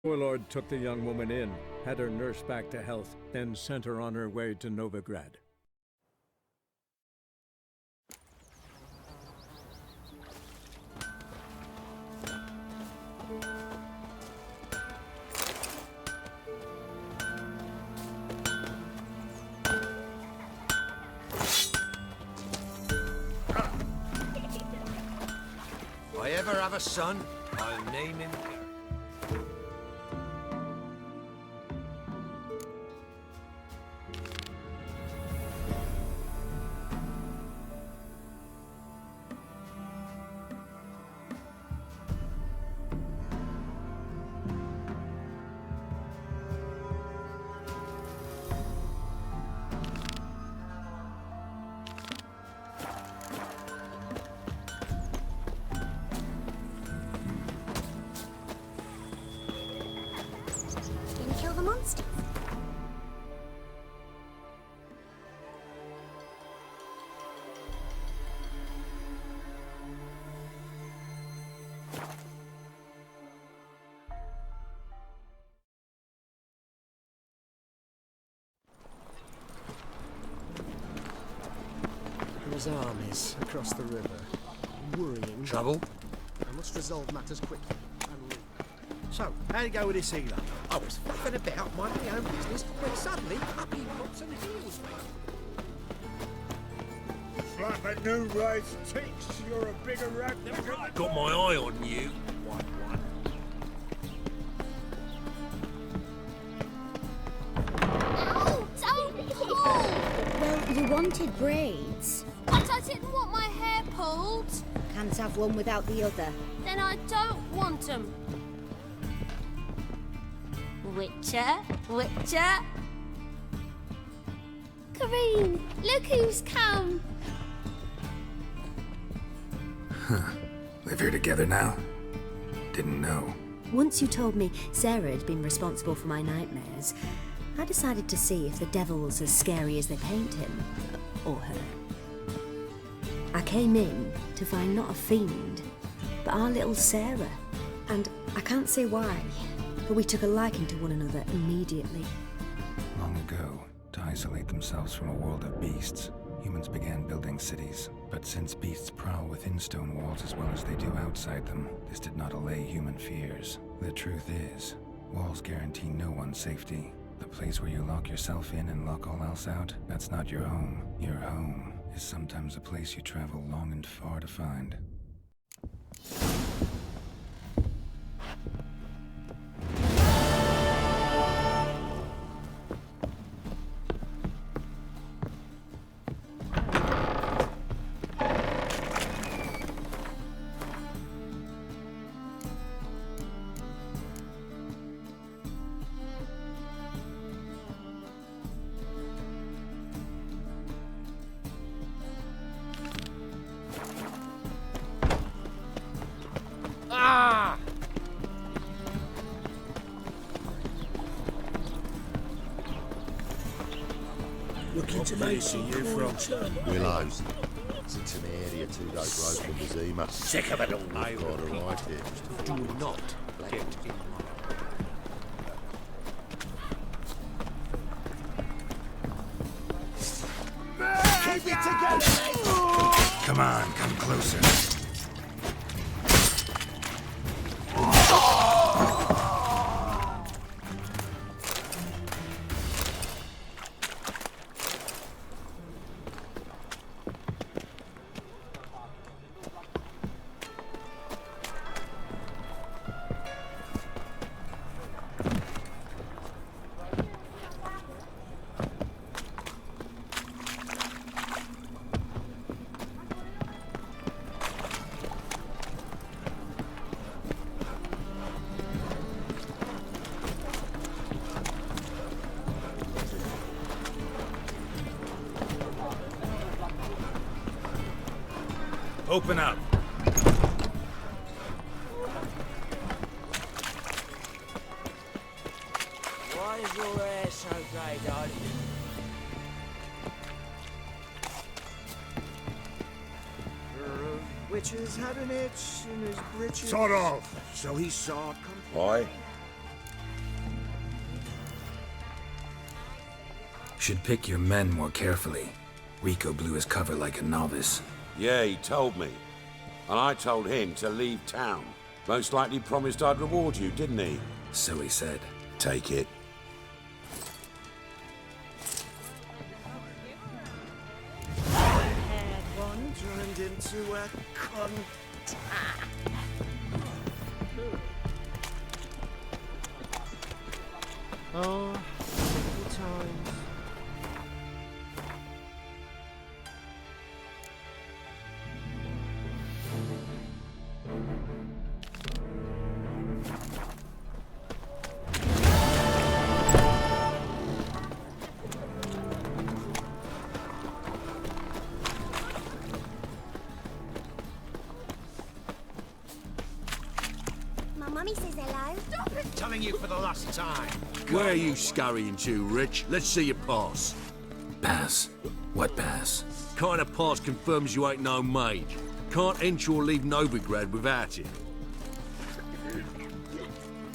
Warlord took the young woman in, had her nursed back to health, then sent her on her way to Novigrad. If I ever have a son, I'll name him. Kill the monster. His armies across the river. Worrying. Trouble? I must resolve matters quickly and leave. So, how'd it go with this healer? I was faffing about minding my own business when suddenly up he pops and heals me. Slap a new race ticks, you're a bigger rat than I Got my eye on you. Ow! Don't pull! Well, you wanted braids. But I didn't want my hair pulled. Can't have one without the other. Then I don't want them. Witcher, Witcher. Kareen, look who's come. Live here together now? Didn't know. Once you told me Sarah had been responsible for my nightmares, I decided to see if the devil's as scary as they paint him. Or her. I came in to find not a fiend, but our little Sarah. And I can't say why, but we took a liking to one another immediately. Long ago, to isolate themselves from a world of beasts, humans began building cities. But since beasts prowl within stone walls as well as they do outside them, this did not allay human fears. The truth is, walls guarantee no one's safety. The place where you lock yourself in and lock all else out, that's not your home. Your home is sometimes a place you travel long and far to find. Looking to make some you from Willows. Sits in the area 2 days road from the Zima. sick of it all. I got a right here. Do not get in. Keep it together! Come on, come closer. Open up. Why is your hair so grey, darling? Witcher's had an itch in his breeches. Sod off! So he sawed come. Why? Should pick your men more carefully. Rico blew his cover like a novice. Yeah, he told me. And I told him to leave town. Most likely promised I'd reward you, didn't he? So he said. Take it. Had one turned into a cunt. Oh, good times. My mummy says hello. Stop it! Telling you for the last time. Where are you scurrying to, Rich? Let's see your pass. Pass? What pass? Kind of pass confirms you ain't no mage. Can't enter or leave Novigrad without it.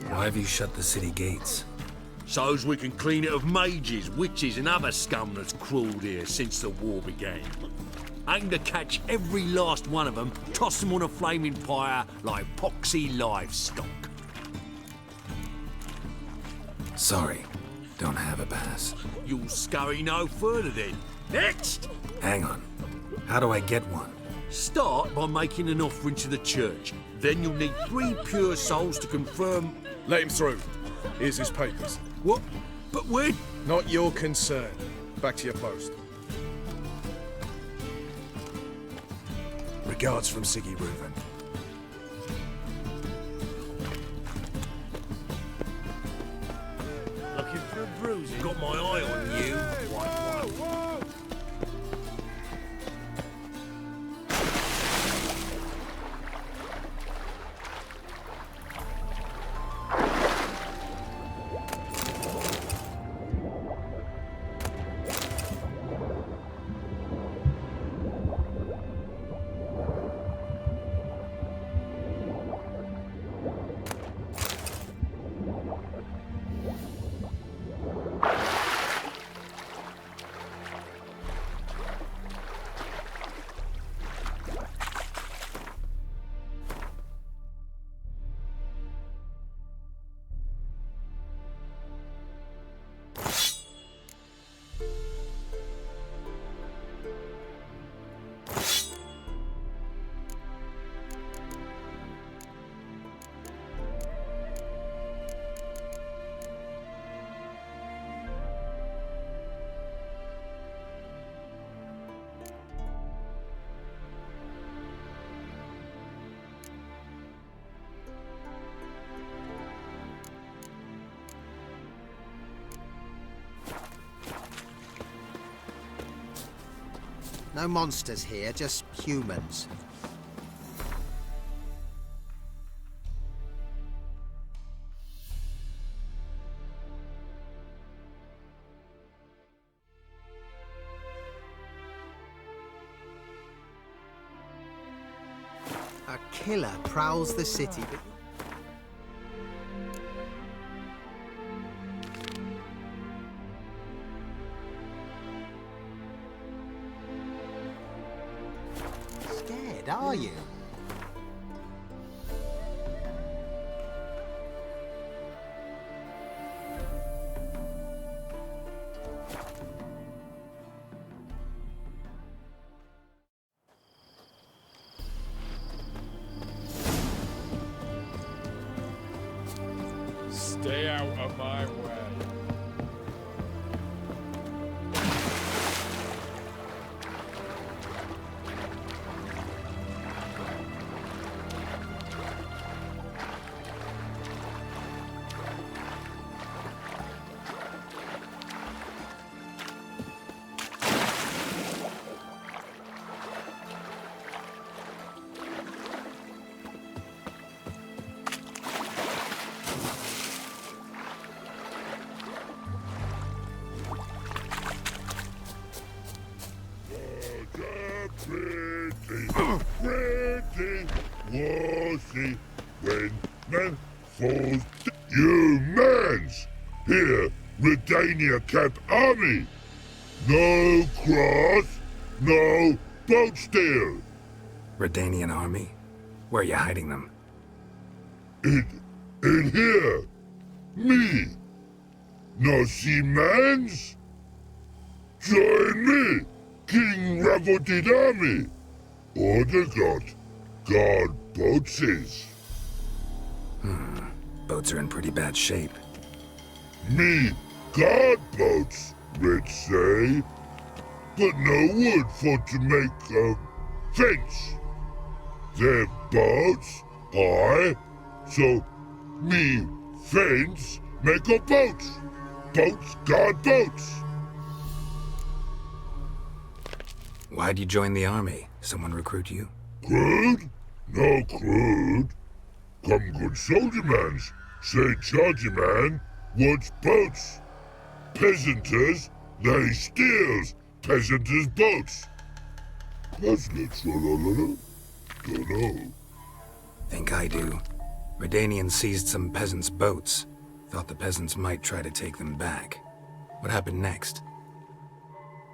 Why have you shut the city gates? So's we can clean it of mages, witches and other scum that's crawled here since the war began. Aim to catch every last one of them, toss them on a flaming pyre like poxy livestock. Sorry, don't have a pass. You'll scurry no further then. Next! Hang on. How do I get one? Start by making an offering to the church. Then you'll need 3 pure souls to confirm... Let him through. Here's his papers. What? But when? Not your concern. Back to your post. Regards from Siggy Reuven. Looking for a bruising. Got my eye on you. No monsters here, just humans. A killer prowls the city, but... Scared, are you? Stay out of my way. Humans! Here, Redania Camp Army! No cross, no boat steal. Redanian army? Where are you hiding them? In here. Me. No see mans? Join me, King Ravodid army. Order guard boatses. Boats are in pretty bad shape. Me guard boats, let's say. But no wood for to make a fence. Their boats high, so me fence make a boat. Boats guard boats. Why'd you join the army? Someone recruit you? Crude? No crude. Come good soldier mans. Say charger man wants boats. Peasanters, they steals peasanters' boats. Dunno. Think I do. Redanians seized some peasants' boats. Thought the peasants might try to take them back. What happened next?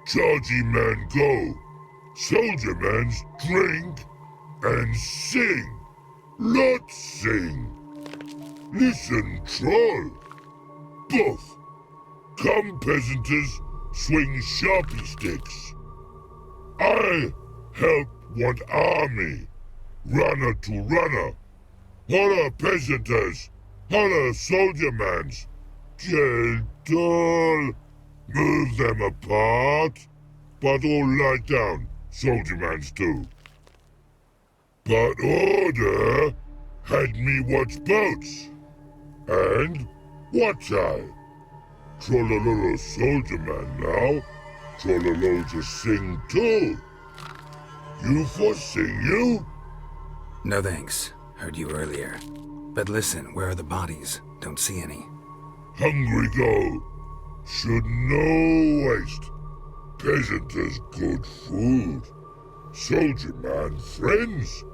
Chargy man go. Soldier mans drink and sing. Lot sing. Listen, troll. Both. Come, peasanters, swing sharpie sticks. I help one army. Runner to runner. Holla, peasanters. Holla, soldier mans. Gentle. Move them apart. But all lie down, soldier mans too. But order had me watch boats. And watch I. Trollololo soldier man now. Trollolo just sing too. You for sing you? No thanks. Heard you earlier. But listen, where are the bodies? Don't see any. Hungry go. Should no waste. Peasanters good food. Soldier man friends.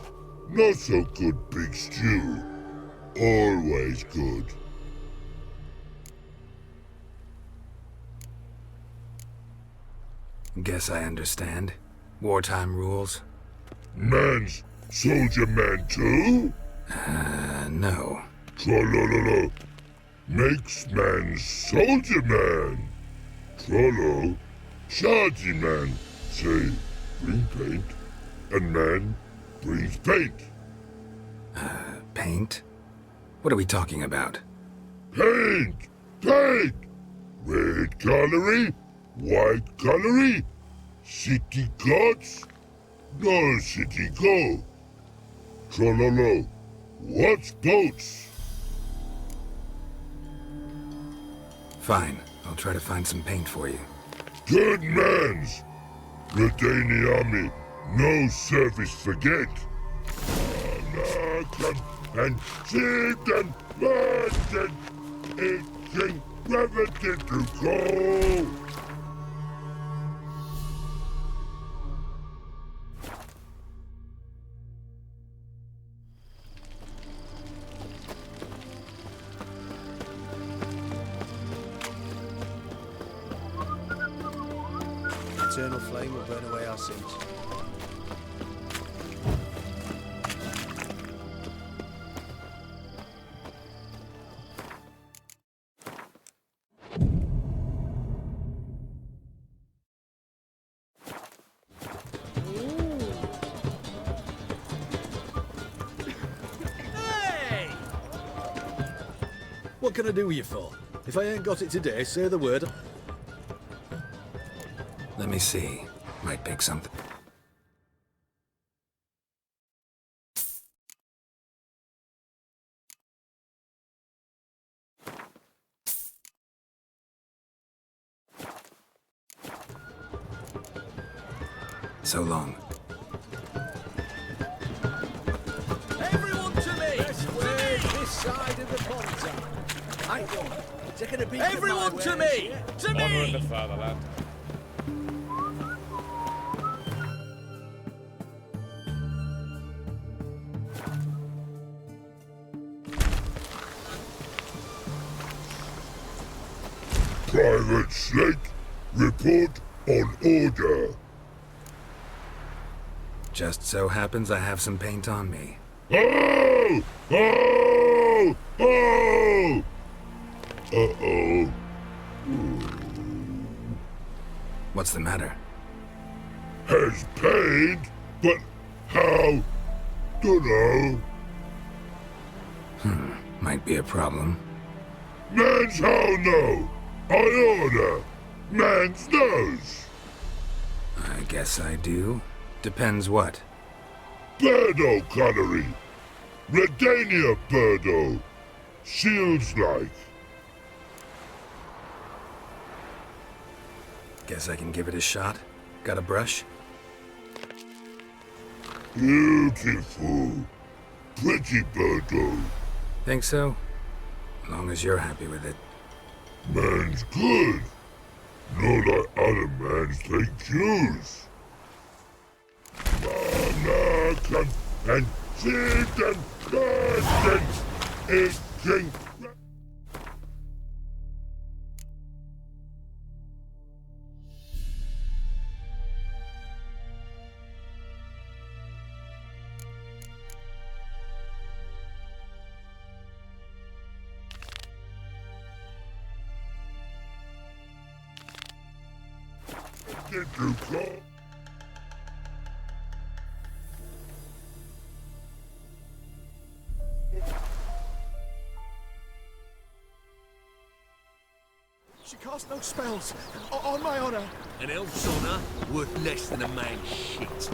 Not so good big stew. Always good. Guess I understand. Wartime rules? Man's soldier man too? No. Trollololo. Makes man soldier man. Trollo. Chargy man. Say, bring paint. And man brings paint. Paint? What are we talking about? Paint! Paint! Red colory, white colory, city gods, no city go. Trollolo, what's boats? Fine. I'll try to find some paint for you. Good mans! Redani army, no service forget. And sit and merchant, itching, reverted to go. Eternal flame will burn away our sins. What can I do with you for? If I ain't got it today, say the word. Let me see. Might pick something. So long. Everyone to me! This side of the pond. I go. Taking a beat. Everyone to me! To me! Honor in the fatherland. Private Snake, report On order. Just so happens I have some paint on me. Oh! Oh! Oh! Uh-oh. What's the matter? Has paid, but how? Dunno. Might be a problem. Man's how no. I order. Man's knows. I guess I do. Depends what. Birdo Connery. Redania Birdo. Shields like. Guess I can give it a shot. Got a brush? Beautiful. Pretty Birdo. Think so? Long as you're happy with it. Man's good. Not like other mans take cues. Come and sit and conscience is king. Did you call? She casts no spells. On my honor. An elf's honor worth less than a man's shit.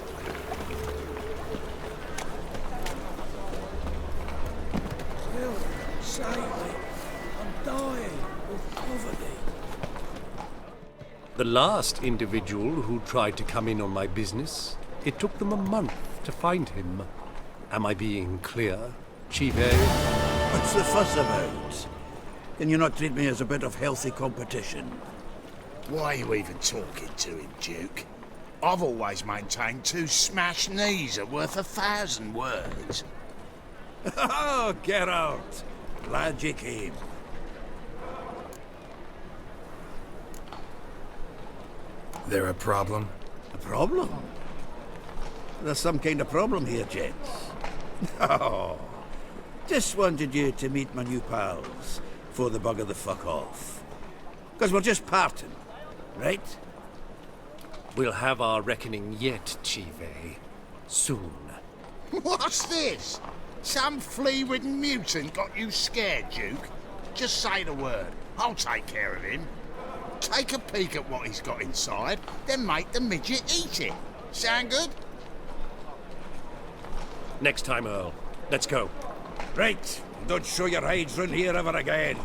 Will, save me. I'm dying of poverty. The last individual who tried to come in on my business, it took them a month to find him. Am I being clear, Chive? What's the fuss about? Can you not treat me as a bit of healthy competition? Why are you even talking to him, Duke? I've always maintained 2 smashed knees are worth 1,000 words. Oh, Geralt! Glad you came. There a problem? A problem? There's some kind of problem here, gents. Oh, just wanted you to meet my new pals before they bugger the fuck off. Because we're just parting, right? We'll have our reckoning yet, Chive. Soon. What's this? Some flea-ridden mutant got you scared, Duke? Just say the word. I'll take care of him. Take a peek at what he's got inside, then make the midget eat it. Sound good? Next time, Earl. Let's go. Right. Don't show your hides round here ever again.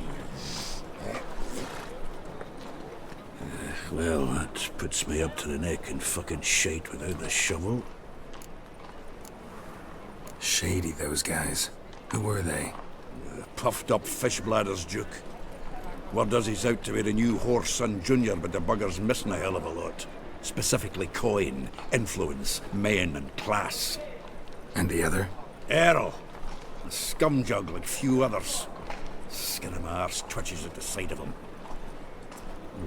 Well, that puts me up to the neck in fucking shite without a shovel. Shady, those guys. Who were they? Puffed up fish bladders, Duke. Word does he's out to be the new Horse Son Jr., but the bugger's missing a hell of a lot. Specifically coin, influence, men, and class. And the other? Earl. A scumjug like few others. Skin of my arse twitches at the sight of him.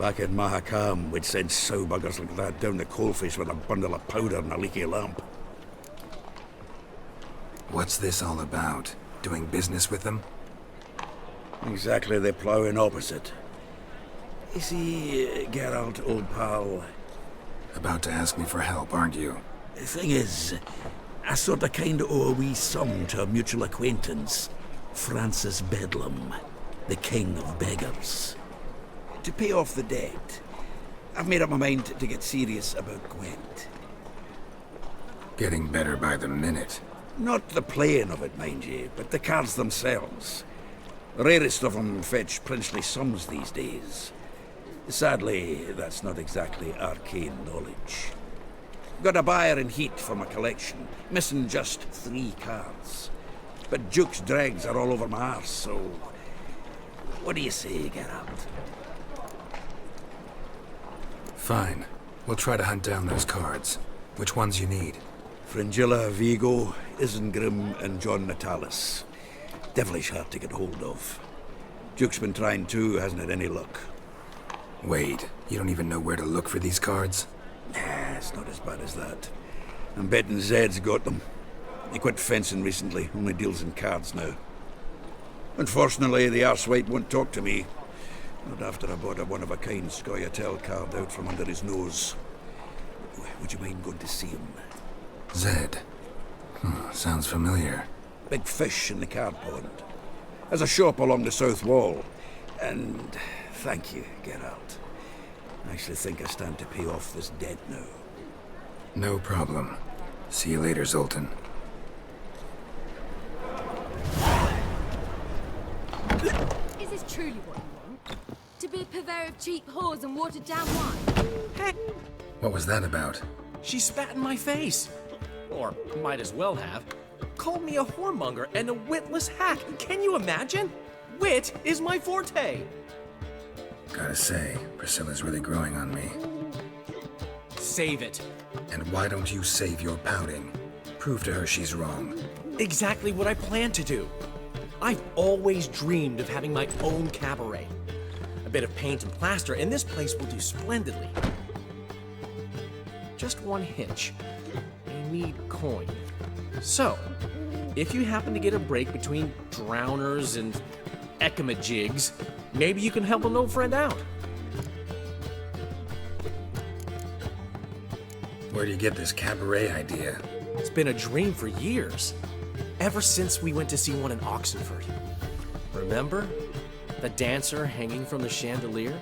Back in Mahakam, we'd send sow buggers like that down the coalface with a bundle of powder and a leaky lamp. What's this all about? Doing business with them? Exactly the ploughing opposite. You see, Geralt, old pal... About to ask me for help, aren't you? The thing is, I sorta kinda owe a wee sum to a mutual acquaintance. Francis Bedlam, the king of beggars. To pay off the debt, I've made up my mind to get serious about Gwent. Getting better by the minute. Not the playing of it, mind ye, but the cards themselves. The rarest of them fetch princely sums these days. Sadly, that's not exactly arcane knowledge. Got a buyer in heat for my collection, missing just 3 cards. But Duke's dregs are all over my arse, so... What do you say, Geralt? Fine. We'll try to hunt down those cards. Which ones you need? Fringilla, Vigo, Isengrim, and John Natalis. Devilish hard to get hold of. Duke's been trying too, hasn't had any luck. Wait, you don't even know where to look for these cards? Nah, it's not as bad as that. I'm betting Zed's got them. He quit fencing recently, only deals in cards now. Unfortunately, the arsewite won't talk to me. Not after I bought a one-of-a-kind Scoia'tael card out from under his nose. Would you mind going to see him? Zed. Sounds familiar. Big fish in the card pond. Has a shop along the south wall. And thank you, Geralt. I actually think I stand to pay off this debt now. No problem. See you later, Zoltan. Is this truly what you want? To be a purveyor of cheap whores and watered down wine? Heck, What was that about? she spat in my face. Or might as well have. Called me a whoremonger and a witless hack. Can you imagine? Wit is my forte. Gotta say, Priscilla's really growing on me. Save it. And why don't you save your pouting? Prove to her she's wrong. Exactly what I plan to do. I've always dreamed of having my own cabaret. A bit of paint and plaster, and this place will do splendidly. Just one hitch. I need coin. So, if you happen to get a break between drowners and ecamajigs, maybe you can help an old friend out. Where do you get this cabaret idea? It's been a dream for years. Ever since we went to see one in Oxenford. Remember? The dancer hanging from the chandelier?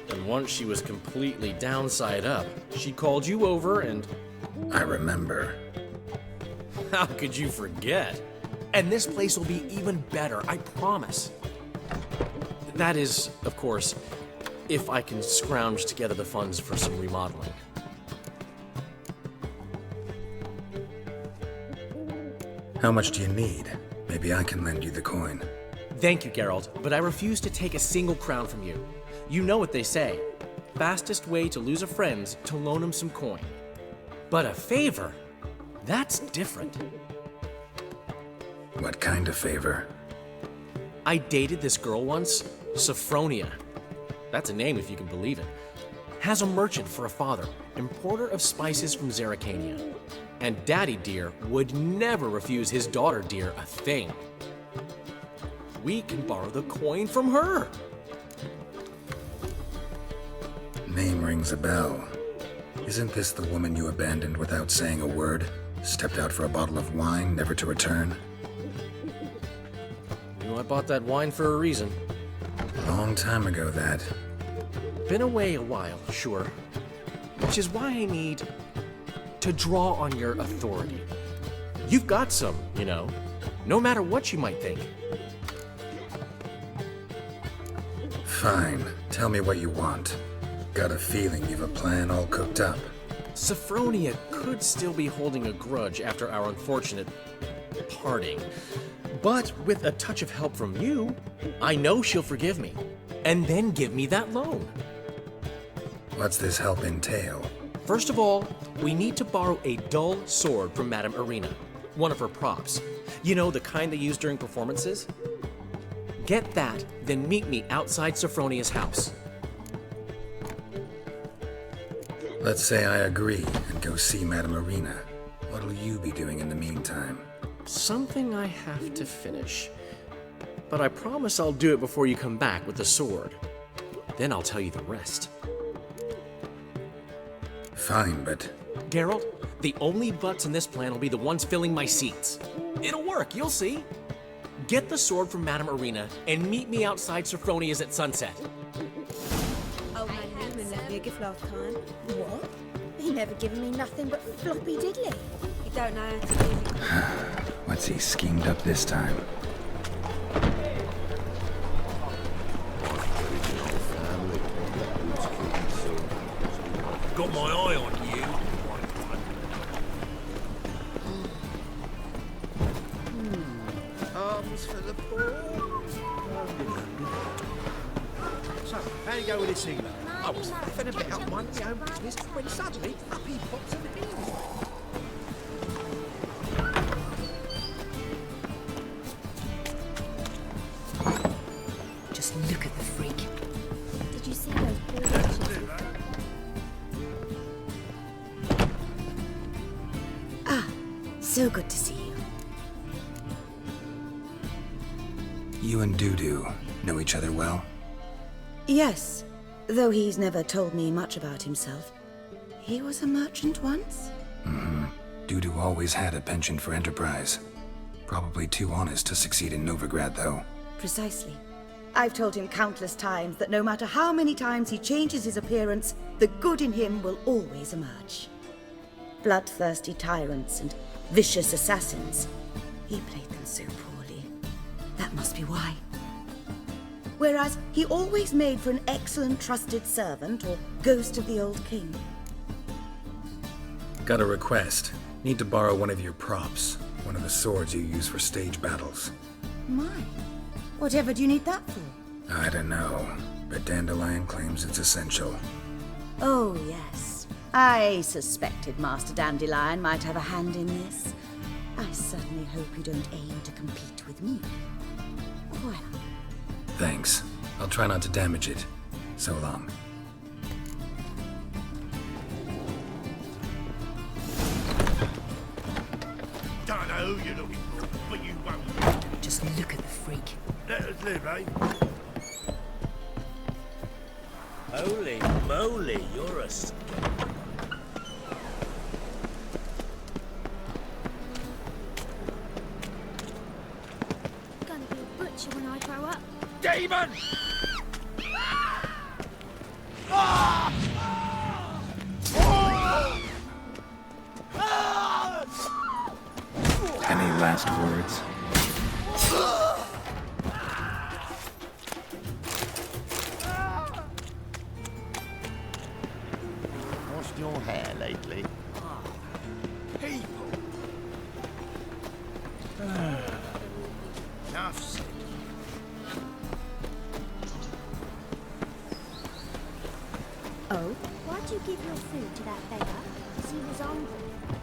And once she was completely downside up, she called you over and... I remember. How could you forget? And this place will be even better, I promise. That is, of course, if I can scrounge together the funds for some remodeling. How much do you need? Maybe I can lend you the coin. Thank you, Geralt, but I refuse to take a single crown from you. You know what they say. Fastest way to lose a friend's to loan him some coin. But a favor? That's different. What kind of favor? I dated this girl once, Sophronia. That's a name if you can believe it. Has a merchant for a father, importer of spices from Zerrikania. And Daddy Dear would never refuse his daughter Dear a thing. We can borrow the coin from her. Name rings a bell. Isn't this the woman you abandoned without saying a word? Stepped out for a bottle of wine, never to return? You know, I bought that wine for a reason. Long time ago, that. Been away a while, sure. Which is why I need to draw on your authority. You've got some, you know, no matter what you might think. Fine. Tell me what you want. Got a feeling you've a plan all cooked up. Sophronia could still be holding a grudge after our unfortunate parting. But with a touch of help from you, I know she'll forgive me. And then give me that loan. What's this help entail? First of all, we need to borrow a dull sword from Madame Irina, one of her props. You know, the kind they use during performances? Get that, then meet me outside Sophronia's house. Let's say I agree and go see Madame Irina. What'll you be doing in the meantime? Something I have to finish. But I promise I'll do it before you come back with the sword. Then I'll tell you the rest. Fine, but... Geralt, the only butts in this plan will be the ones filling my seats. It'll work, you'll see. Get the sword from Madame Irina and meet me outside Sophronia's at sunset. Oh, my Newman lent me a gift last time. What? He never given me nothing but floppy diddly. He don't know how to give it. What's he schemed up this time? Got my eye on you. Arms for the poor. So, how you go with this England? I was faffing a bit up my own business when suddenly up he pops and in. Just look at the freak. Did you see those So good to see you. You and Dudu know each other well? Yes, though he's never told me much about himself. He was a merchant once? Mm-hmm. Dudu always had a penchant for enterprise. Probably too honest to succeed in Novigrad, though. Precisely. I've told him countless times that no matter how many times he changes his appearance, the good in him will always emerge. Bloodthirsty tyrants and vicious assassins. He played them so poorly. That must be why. Whereas he always made for an excellent trusted servant or ghost of the old king. Got a request. Need to borrow one of your props. One of the swords you use for stage battles. My, whatever do you need that for? I don't know, but Dandelion claims it's essential. Oh, yes. I suspected Master Dandelion might have a hand in this. I certainly hope you don't aim to compete with me. Well. Thanks. I'll try not to damage it. So long. Don't know who you're looking for, but you won't. Just look at the freak. Let us live, eh? Holy moly, you're a Gonna be a butcher when I grow up. Demon! Any last words? Washed your hair lately? People! Enough said. Oh? Why'd you give your food to that beggar? Because he was hungry.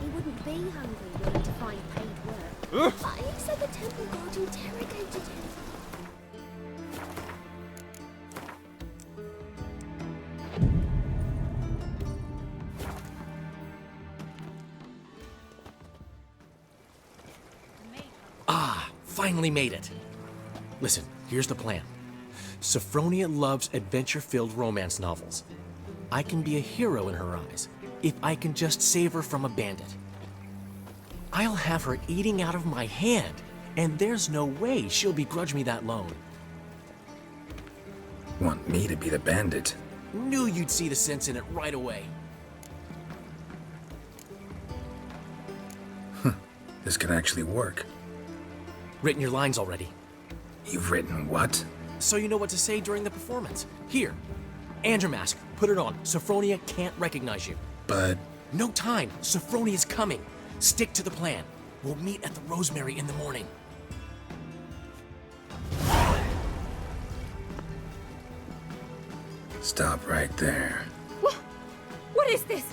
He wouldn't be hungry willing to find paid work. But he said the temple guard interrogated him. Finally made it. Listen, here's the plan. Sophronia loves adventure-filled romance novels. I can be a hero in her eyes if I can just save her from a bandit. I'll have her eating out of my hand, and there's no way she'll begrudge me that loan. Want me to be the bandit? Knew you'd see the sense in it right away. This could actually work. Written your lines already. You've written what? So you know what to say during the performance. Here. And your mask. Put it on. Sophronia can't recognize you. But... No time. Sophronia's coming. Stick to the plan. We'll meet at the Rosemary in the morning. Stop right there. What is this?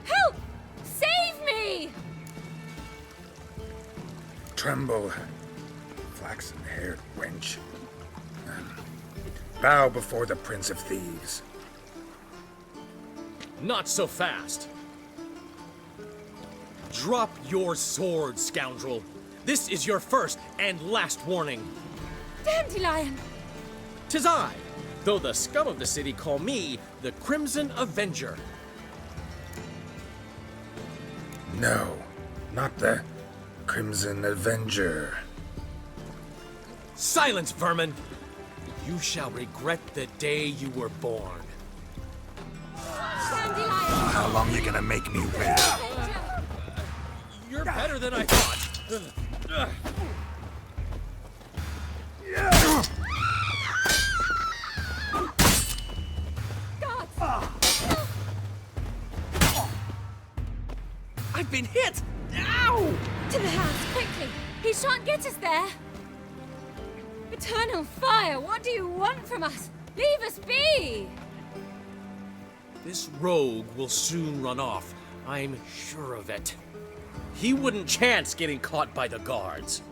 Help! Save me! Tremble, flaxen-haired wench. Bow before the Prince of Thieves. Not so fast. Drop your sword, scoundrel. This is your first and last warning. Dandelion! 'Tis I, though the scum of the city call me the Crimson Avenger. No, not the Crimson Avenger. Silence, vermin! You shall regret the day you were born. Dandelion! How long you gonna make me wait? You're better than I thought. I've been hit! Ow! To the house, quickly! He shan't get us there! Eternal fire, what do you want from us? Leave us be! This rogue will soon run off. I'm sure of it. He wouldn't chance getting caught by the guards.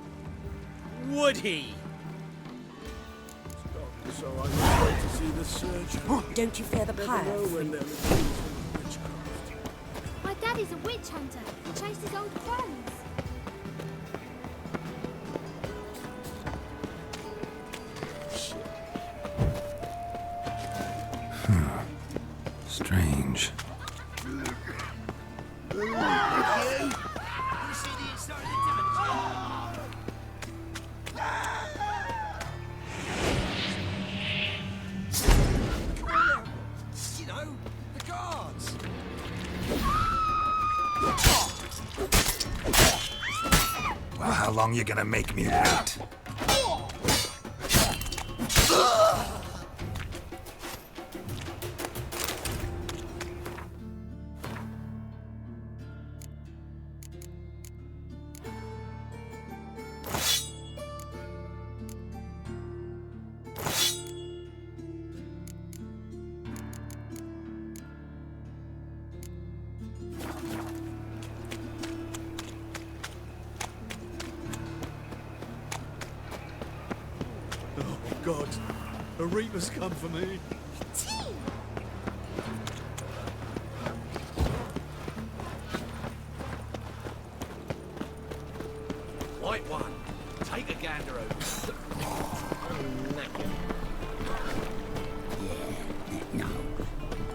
Would he? So I must wait to see the surgeon. Don't you fear the Never pyre? know when they're accused of witchcraft. My daddy's a witch hunter. He chases old crones. Strange. You know, the guards. Well, how long you gonna make me wait? Oh, God. A Reaper's come for me. White one, take a gander over. No.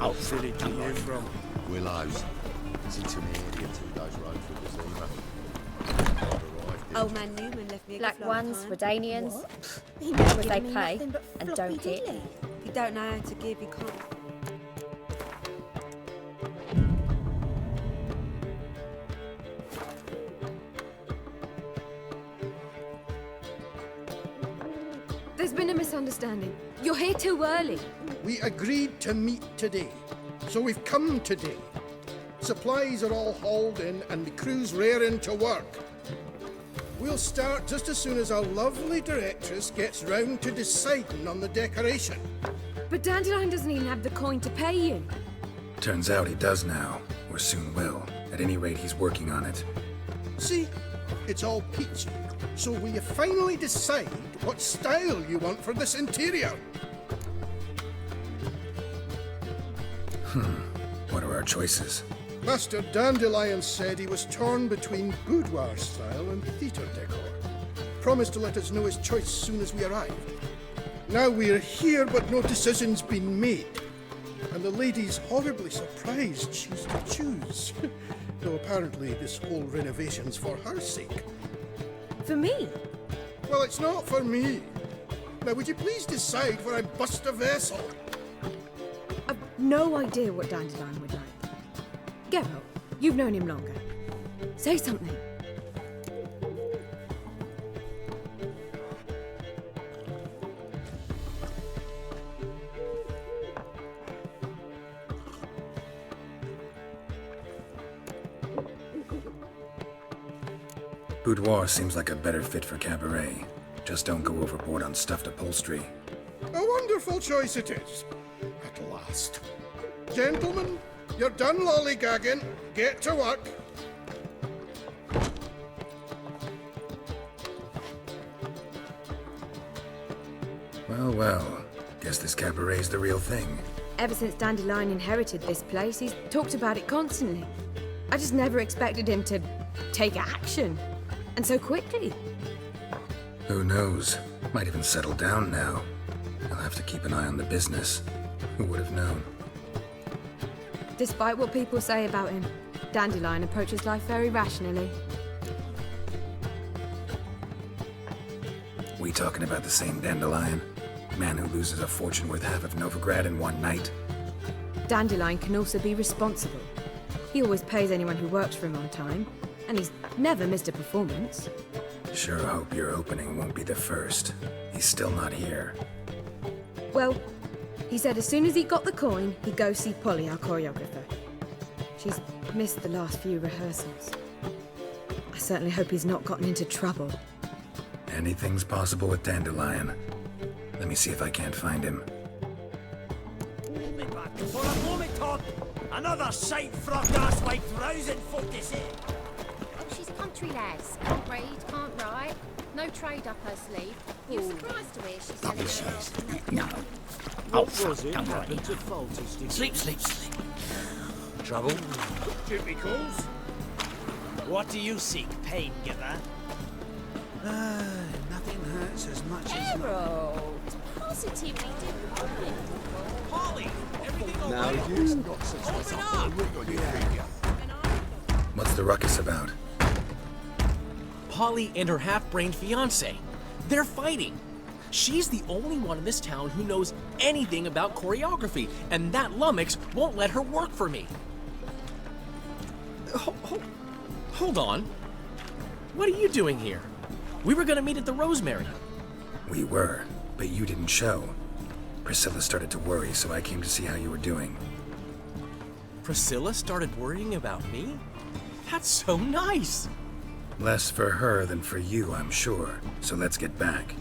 I'll fill it to you from Willows. It's intimidating 2 days road for the Zima. Old man Newman left me a Black gift last ones, time. Redanians, What? He never what they given me pay nothing but and floppy don't hit. diddly. You don't know how to give, you can't. There's been a misunderstanding. You're here too early. We agreed to meet today, so we've come today. Supplies are all hauled in and the crew's raring to work. We'll start just as soon as our lovely directress gets round to deciding on the decoration. But Dandelion doesn't even have the coin to pay you. Turns out he does now, or soon will. At any rate, he's working on it. See, it's all peachy. So will you finally decide what style you want for this interior? What are our choices? Master Dandelion said he was torn between boudoir style and theatre decor. Promised to let us know his choice soon as we arrived. Now we're here, but no decision's been made. And the lady's horribly surprised she's to choose. Though apparently this whole renovation's for her sake. For me? Well, it's not for me. Now, would you please decide before I bust a vessel? I've no idea what Dandelion would like. Geralt, you've known him longer. Say something. Boudoir seems like a better fit for cabaret. Just don't go overboard on stuffed upholstery. A wonderful choice it is. At last. Gentlemen, you're done lollygagging. Get to work. Well, well. Guess this cabaret's the real thing. Ever since Dandelion inherited this place, he's talked about it constantly. I just never expected him to take action. And so quickly. Who knows? Might even settle down now. I'll have to keep an eye on the business. Who would have known? Despite what people say about him, Dandelion approaches life very rationally. We talking about the same Dandelion? Man who loses a fortune worth half of Novigrad in one night? Dandelion can also be responsible. He always pays anyone who works for him on time, and he's never missed a performance. Sure hope your opening won't be the first. He's still not here. Well, he said as soon as he got the coin, he'd go see Polly, our choreographer. She's missed the last few rehearsals. I certainly hope he's not gotten into trouble. Anything's possible with Dandelion. Let me see if I can't find him. For a moment, Todd. Another sight-frocked asswipe rousing folk to see. Oh, she's a country lass. Can't read, can't write. No trade up her sleeve. You're surprised to hear she's selling her No. What was it happened to faulty stick? Sleep. Trouble? Duty calls. What do you seek, pain giver? Nothing hurts as much as... Geralt, positively delightful. Polly, everything Now you've got such a ring on your finger. What's the ruckus about? Polly and her half-brained fiancé. They're fighting. She's the only one in this town who knows anything about choreography, and that lummox won't let her work for me. Hold on. What are you doing here? We were gonna meet at the Rosemary. We were, but you didn't show. Priscilla started to worry, so I came to see how you were doing. Priscilla started worrying about me? That's so nice! Less for her than for you, I'm sure. So let's get back.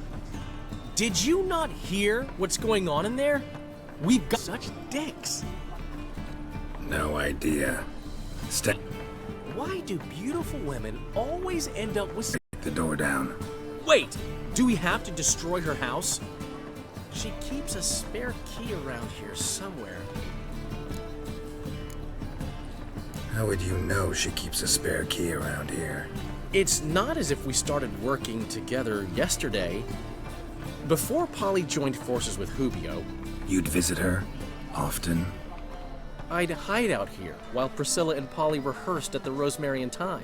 Did you not hear what's going on in there? We've got such dicks. No idea. Why do beautiful women always end up with... Break the door down. Wait! Do we have to destroy her house? She keeps a spare key around here somewhere. How would you know she keeps a spare key around here? It's not as if we started working together yesterday. Before Polly joined forces with Hubio... You'd visit her? Often? I'd hide out here while Priscilla and Polly rehearsed at the Rosemary and Thyme.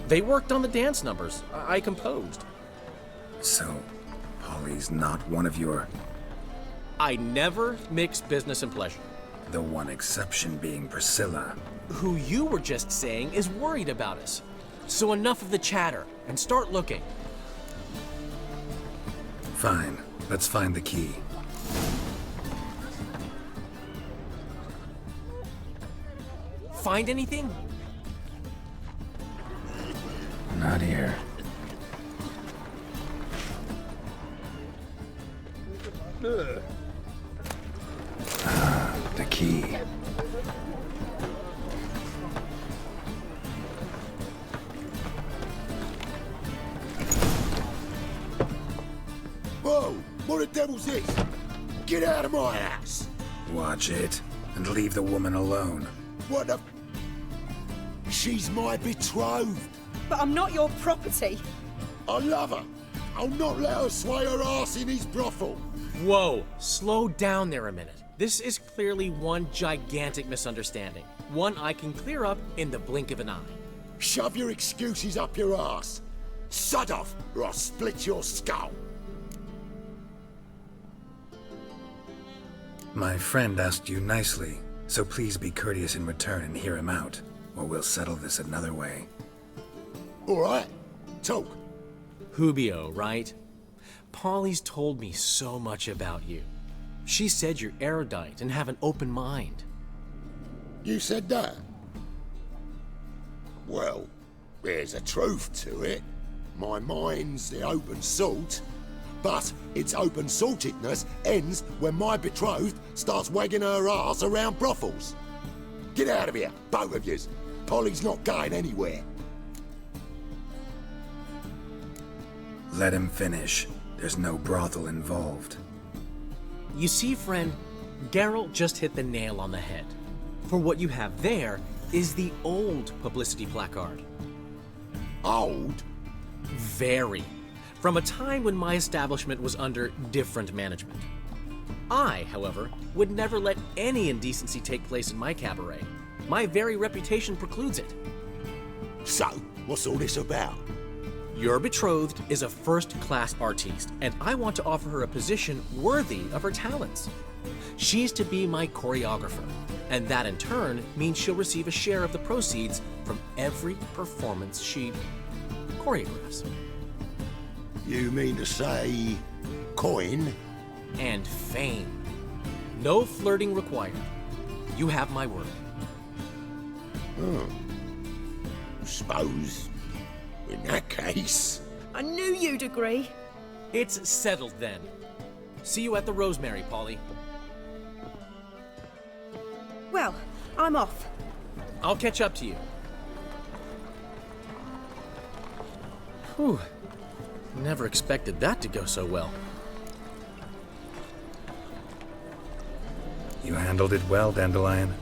They worked on the dance numbers. I composed. So, Polly's not one of your... I never mix business and pleasure. The one exception being Priscilla. Who you were just saying is worried about us. So enough of the chatter, and start looking. Fine. Let's find the key. Find anything? Not here. The key. Whoa! What the devil's this? Get out of my house! Watch it, and leave the woman alone. What the... She's my betrothed. But I'm not your property. I love her. I'll not let her sway her ass in his brothel. Whoa, slow down there a minute. This is clearly one gigantic misunderstanding. One I can clear up in the blink of an eye. Shove your excuses up your ass. Sod off, or I'll split your skull. My friend asked you nicely, so please be courteous in return and hear him out, or we'll settle this another way. All right, talk. Hubio, right? Polly's told me so much about you. She said you're erudite and have an open mind. You said that? Well, there's a truth to it. My mind's the open salt, but its open saltedness ends when my betrothed starts wagging her ass around brothels. Get out of here, both of yous. Polly's not going anywhere. Let him finish. There's no brothel involved. You see, friend, Geralt just hit the nail on the head. For what you have there is the old publicity placard. Old? Very. From a time when my establishment was under different management. I, however, would never let any indecency take place in my cabaret. My very reputation precludes it. So, what's all this about? Your betrothed is a first-class artiste, and I want to offer her a position worthy of her talents. She's to be my choreographer, and that in turn means she'll receive a share of the proceeds from every performance she choreographs. You mean to say... coin? And fame. No flirting required. You have my word. Suppose... in that case... I knew you'd agree. It's settled then. See you at the Rosemary, Polly. Well, I'm off. I'll catch up to you. Whew. Never expected that to go so well. You handled it well, Dandelion.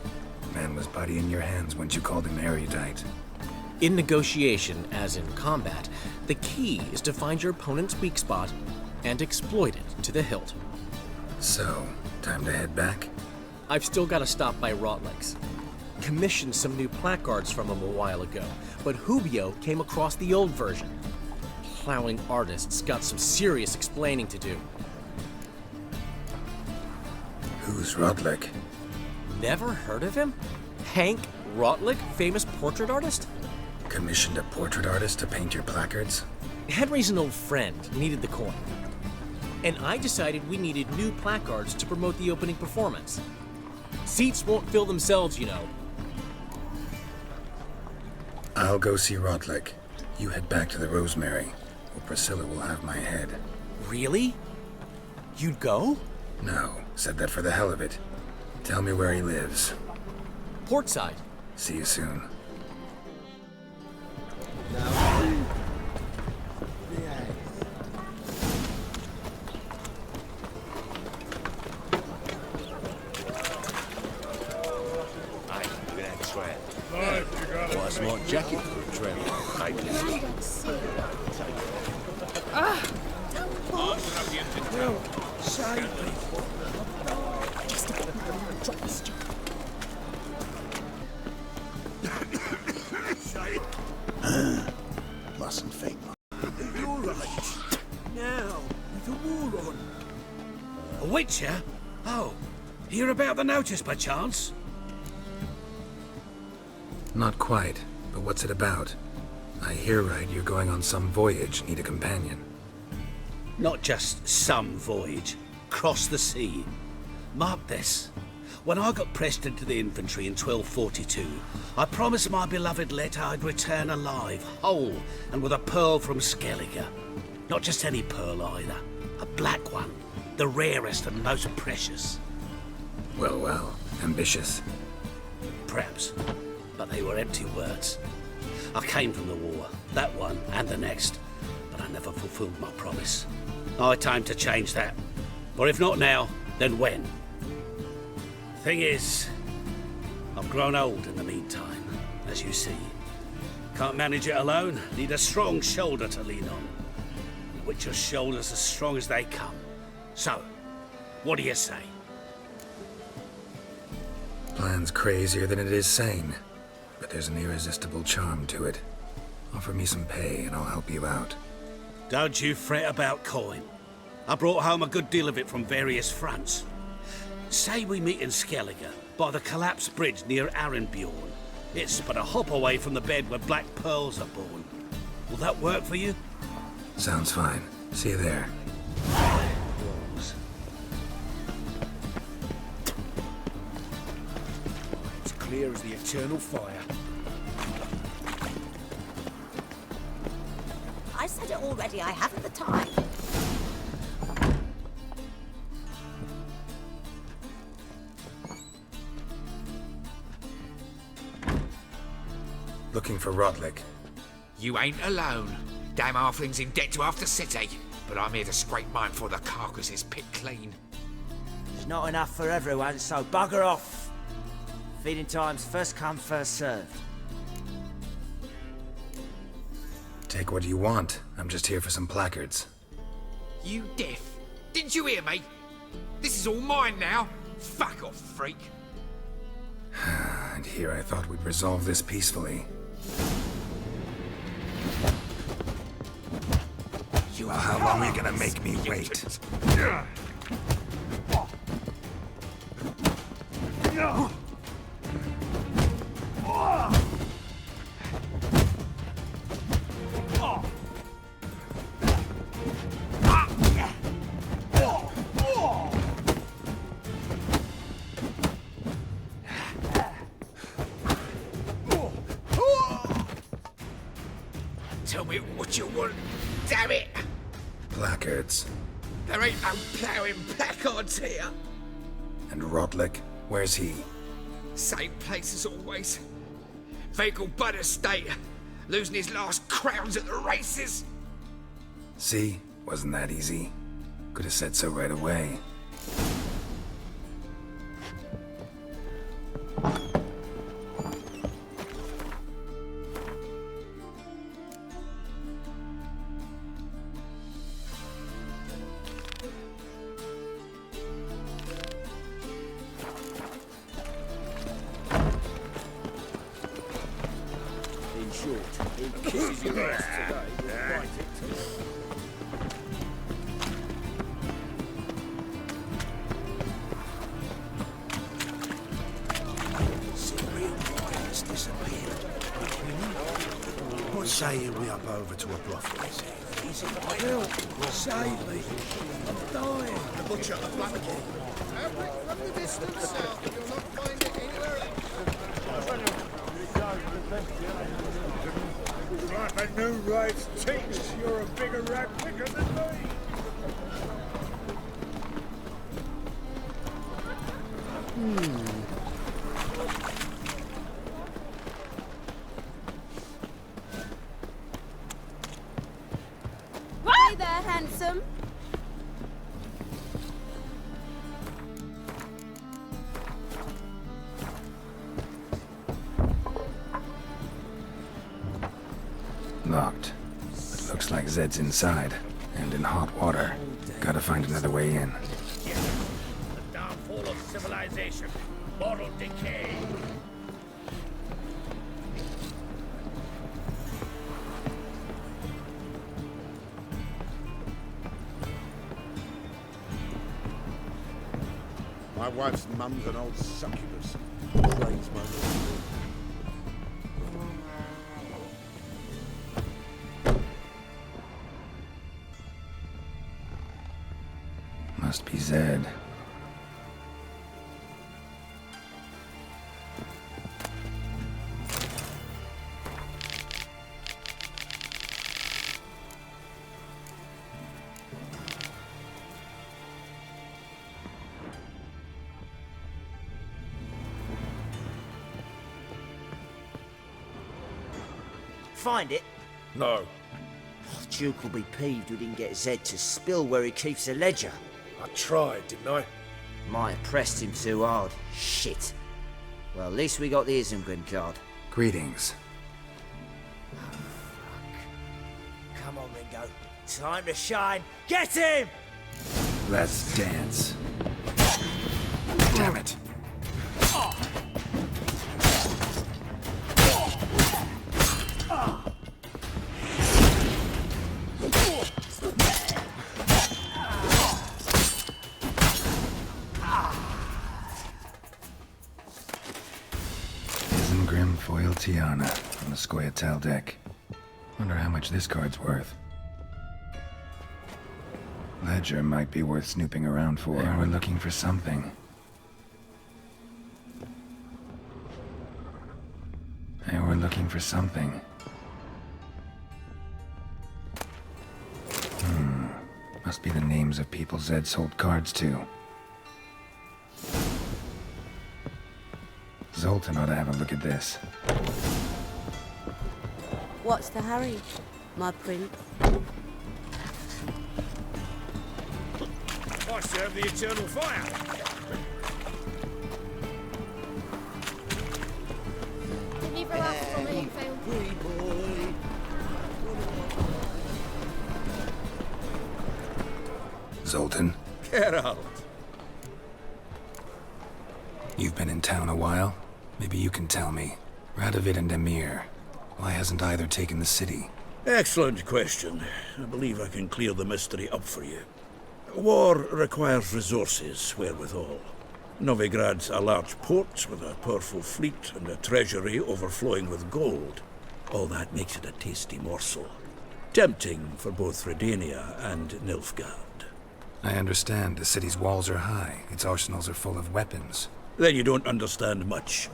Man was body in your hands once you called him erudite. In negotiation, as in combat, the key is to find your opponent's weak spot and exploit it to the hilt. So, time to head back? I've still got to stop by Rotlick's. Commissioned some new placards from him a while ago, but Hubio came across the old version. Plowing artists got some serious explaining to do. Who's Rotlick? Never heard of him? Hank Rotlick, famous portrait artist? Commissioned a portrait artist to paint your placards? Henry's an old friend, needed the coin. And I decided we needed new placards to promote the opening performance. Seats won't fill themselves, you know. I'll go see Rotlick. You head back to the Rosemary, or Priscilla will have my head. Really? You'd go? No, said that for the hell of it. Tell me where he lives. Portside. See you soon. Quite a smart jacket for a tramp. Just a bit more. Drop this job. Mustn't think. You're right. Now, with the war on. A witcher? Oh, hear about the notice by chance? Not quite, but what's it about? I hear right you're going on some voyage, need a companion. Not just some voyage. Cross the sea. Mark this. When I got pressed into the infantry in 1242, I promised my beloved Let I'd return alive, whole, and with a pearl from Skellige. Not just any pearl either. A black one. The rarest and most precious. Well, well, ambitious. Perhaps. But they were empty words. I came from the war, that one and the next, but I never fulfilled my promise. I time to change that. Or if not now, then when? Thing is, I've grown old in the meantime, as you see. Can't manage it alone, need a strong shoulder to lean on. The Witcher's shoulders as strong as they come. So, what do you say? Plan's crazier than it is sane, but there's an irresistible charm to it. Offer me some pay and I'll help you out. Don't you fret about coin. I brought home a good deal of it from various fronts. Say we meet in Skellige, by the collapsed bridge near Arenbjorn. It's but a hop away from the bed where black pearls are born. Will that work for you? Sounds fine. See you there. It's clear as the eternal fire. I said it already, I haven't the time. Looking for Rotlick. You ain't alone. Damn halfling's in debt to half the city. But I'm here to scrape mine before the carcass is picked clean. There's not enough for everyone, so bugger off. Feeding time's first come, first served. Take what you want. I'm just here for some placards. You deaf? Didn't you hear me? This is all mine now. Fuck off, freak. And here I thought we'd resolve this peacefully. Well, how long are you gonna make me wait? Tell me what you want, damn it! Placards. There ain't no ploughing placards here. And Rotlick? Where's he? Same place as always. Vehicle Bud Estate. Losing his last crowns at the races. See? Wasn't that easy? Could have said so right away. He kisses your ass today, we'll bite it too. What say you we up over to a brothel? Help! Save me! I'm dying! The butcher of Flanagan. From the distant south, you'll not find it anywhere else. Like a new race teach, you're a bigger rat picker than me. Hey there, handsome. Locked. But looks like Zed's inside. And in hot water. Gotta find another way in. The downfall of civilization. Moral decay. My wife's mum's an old succubus. Plays my little. Must be Zed. Find it? No. Duke will be peeved we didn't get Zed to spill where he keeps the ledger. I tried, didn't I? Might have pressed him too hard. Shit. Well, at least we got the Isengrim card. Greetings. Come on, Ringo. Time to shine. Get him! Let's dance. Damn it. Isengrim Foil Tiana on the Scoia'tael deck. Wonder how much this card's worth. Ledger might be worth snooping around for. They were looking for something. They were looking for something. Must be the names of people Zed sold cards to. Zoltan ought to have a look at this. What's the hurry, my prince? I serve the eternal fire. Deliver up for me, Phil. Zoltan, Geralt. you've been in town a while. Maybe you can tell me. Radovid and Emir, why hasn't either taken the city? Excellent question. I believe I can clear the mystery up for you. War requires resources wherewithal. Novigrad's a large port with a powerful fleet and a treasury overflowing with gold. All that makes it a tasty morsel. Tempting for both Redania and Nilfgaard. I understand the city's walls are high, its arsenals are full of weapons. Then you don't understand much.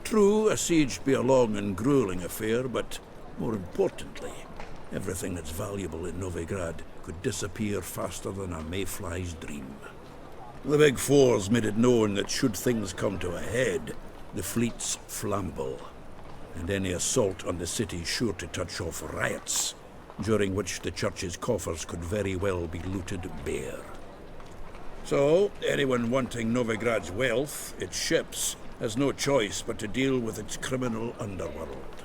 True, a siege be a long and grueling affair, but more importantly, everything that's valuable in Novigrad could disappear faster than a mayfly's dream. The Big Four's made it known that should things come to a head, the fleet's flammable, and any assault on the city's sure to touch off riots, during which the church's coffers could very well be looted bare. So, anyone wanting Novigrad's wealth, its ships, has no choice but to deal with its criminal underworld.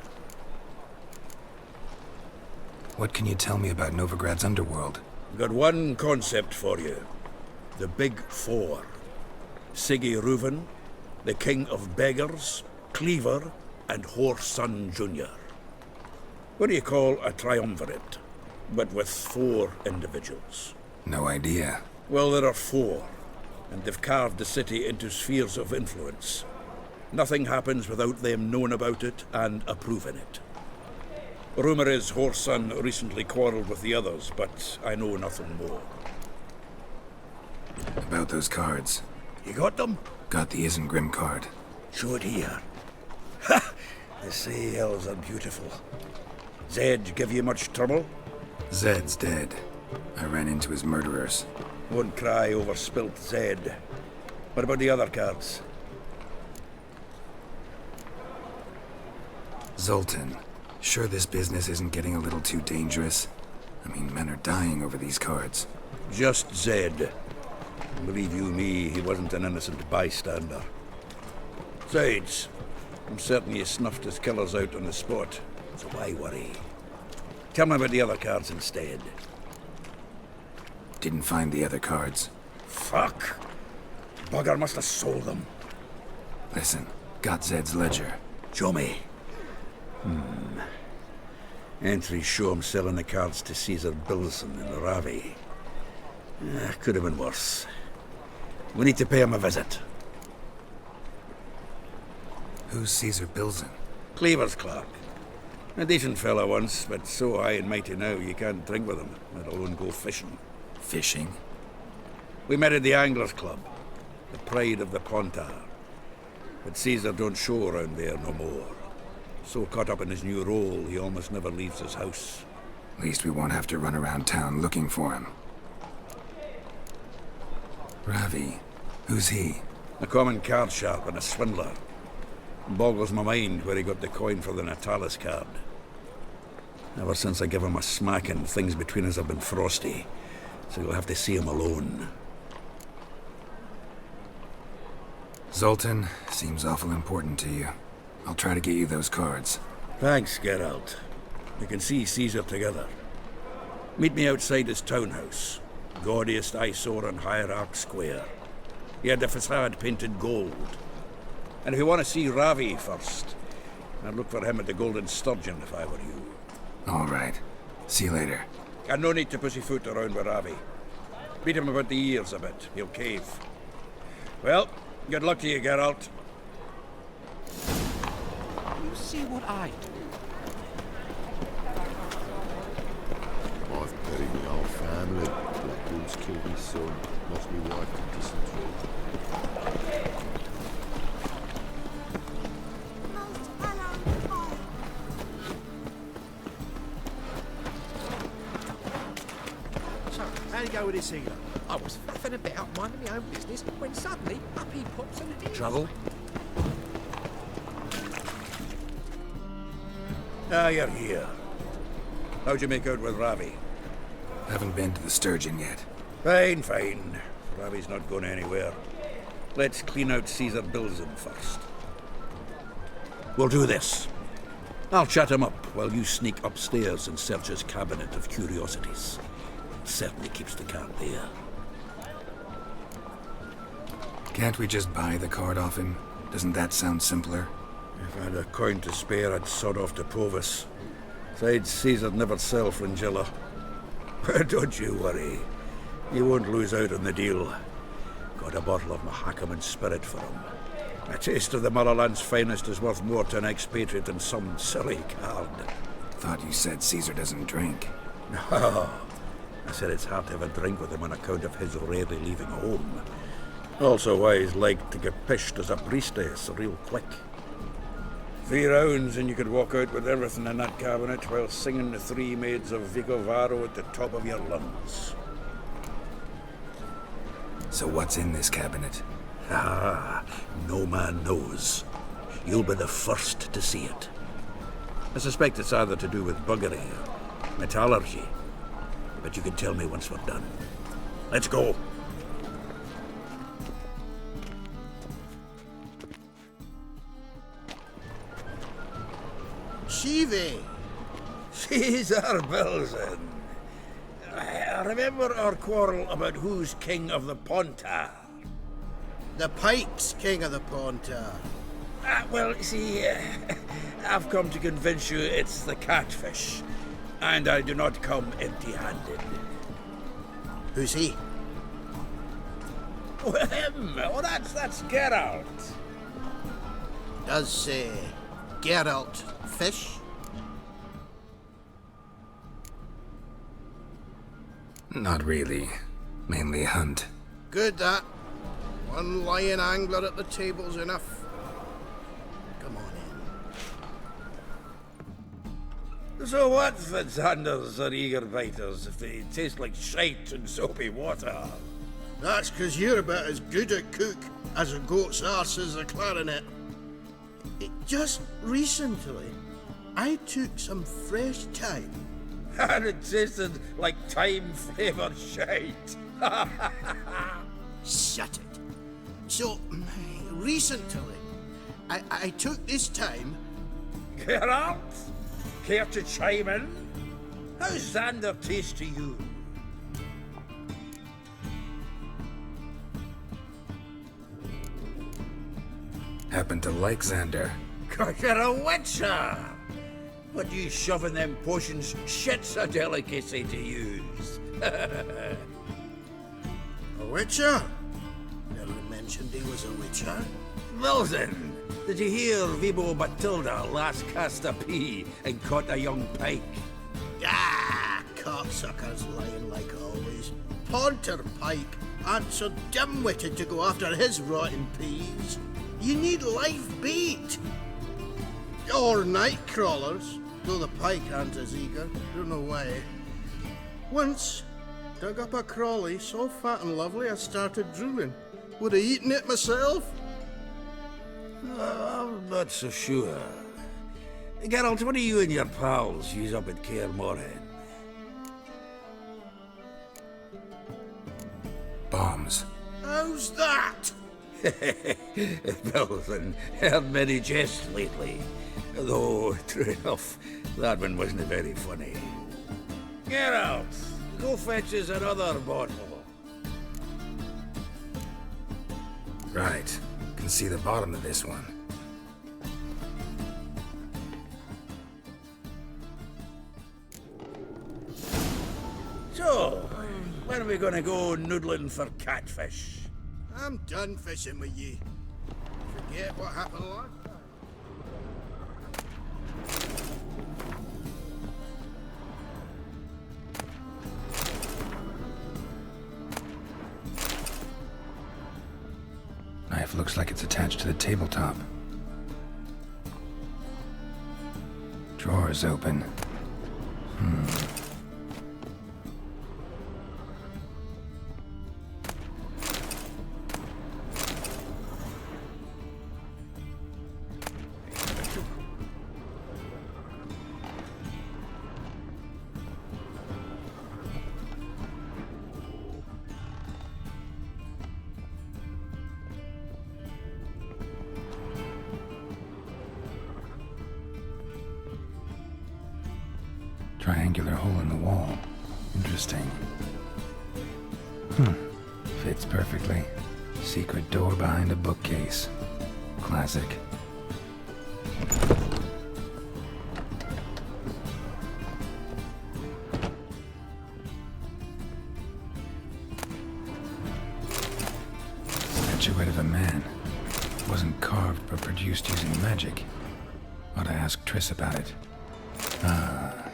What can you tell me about Novigrad's underworld? Got one concept for you. The Big Four. Siggy Reuven, the King of Beggars, Cleaver, and Whoreson Jr. What do you call a triumvirate, but with 4 individuals? No idea. Well, there are 4, and they've carved the city into spheres of influence. Nothing happens without them knowing about it and approving it. Rumour is Whoreson recently quarrelled with the others, but I know nothing more. About those cards. You got them? Got the Isengrim card. Show it here. Ha! They say elves are beautiful. Zed give you much trouble? Zed's dead. I ran into his murderers. Won't cry over spilt Zed. What about the other cards? Zoltan. Sure this business isn't getting a little too dangerous? I mean, men are dying over these cards. Just Zed. Believe you me, he wasn't an innocent bystander. Besides, I'm certain he snuffed his killers out on the spot, so why worry? Tell me about the other cards instead. Didn't find the other cards. Fuck! Bugger must have sold them. Listen, got Zed's ledger. Show me. Entries show him selling the cards to Caesar Bilson in Ravi. Could have been worse. We need to pay him a visit. Who's Caesar Bilson? Cleaver's clerk. A decent fellow once, but so high and mighty now you can't drink with him, let alone go fishing. Fishing? We met at the Anglers Club, the pride of the Pontar. But Caesar don't show around there no more. So caught up in his new role, he almost never leaves his house. At least we won't have to run around town looking for him. Ravi, who's he? A common card sharp and a swindler. Boggles my mind where he got the coin for the Natalis card. Ever since I gave him a smacking, things between us have been frosty. So you'll have to see him alone. Zoltan, seems awful important to you. I'll try to get you those cards. Thanks, Geralt. We can see Caesar together. Meet me outside his townhouse. Gaudiest eyesore on Hierarch Square. He had the facade painted gold. And if you want to see Ravi first, I'd look for him at the Golden Sturgeon if I were you. All right. See you later. And no need to pussyfoot around with Ravi. Beat him about the ears a bit. He'll cave. Well, good luck to you, Geralt. You see what I do? I've buried my whole family. Blackwood's killed his son, lost my wife to dysentery. So, how'd it go with this healer? I was faffing about, minding my own business, when suddenly up he pops and it is. Trouble? Ah, you're here. How'd you make out with Ravi? Haven't been to the Sturgeon yet. Fine, fine. Ravi's not going anywhere. Let's clean out Caesar Bilson first. We'll do this. I'll chat him up while you sneak upstairs and search his cabinet of curiosities. Certainly keeps the card there. Can't we just buy the card off him? Doesn't that sound simpler? If I had a coin to spare, I'd sod off to Provis. Besides, Caesar'd never sell Fringilla. But don't you worry. You won't lose out on the deal. Got a bottle of Mahakaman spirit for him. A taste of the Motherland's finest is worth more to an expatriate than some silly card. Thought you said Caesar doesn't drink. No. I said it's hard to have a drink with him on account of his rarely leaving home. Also why he's like to get pished as a priestess real quick. 3 rounds and you could walk out with everything in that cabinet while singing the 3 Maids of Vicovaro at the top of your lungs. So what's in this cabinet? Ah, no man knows. You'll be the first to see it. I suspect it's either to do with buggery or metallurgy. But you can tell me once we're done. Let's go. Shivi! Caesar Bilson. I remember our quarrel about who's king of the Pontar. The Pike's king of the Pontar. Well, see, I've come to convince you it's the catfish, and I do not come empty-handed. Who's he? Oh, him! Oh, that's Geralt. Does Geralt fish? Not really. Mainly hunt. Good that. One lion angler at the table's enough. Come on in. So what, Fitzhanders or eager biters, if they taste like shite and soapy water? That's 'cause you're about as good a cook as a goat's arse is a clarinet. Just recently, I took some fresh thyme. And it tasted like thyme-flavoured shite. Shut it. So, recently, I took this thyme. Geralt? Care to chime in? How's Xander taste to you? Happen to like Xander. You're a witcher! What you shoving them potions? Shit's a delicacy to use. A witcher? Never mentioned he was a witcher. Well then, did you hear Vibo Batilda last cast a pea and caught a young pike? Ah, cocksuckers lying like always. Ponter Pike aren't so dim-witted to go after his rotten peas. You need live bait. Or night crawlers, though the pike aren't as eager. Don't know why. Once, dug up a crawly so fat and lovely I started drooling. Would have eaten it myself. I'm not so sure. Geralt, what do you and your pals use up at Kaer Morhen? Bombs. How's that? Well then, heard many jests lately. Though, true enough, that one wasn't very funny. Geralt, go fetch us another bottle. Right. Can see the bottom of this one. So, when are we gonna go noodling for catfish? I'm done fishing with you. Forget what happened last time. Knife looks like it's attached to the tabletop. Drawer's open. Triangular hole in the wall. Interesting. Fits perfectly. Secret door behind a bookcase. Classic. Statuette of a man. Wasn't carved but produced using magic. Ought to ask Triss about it.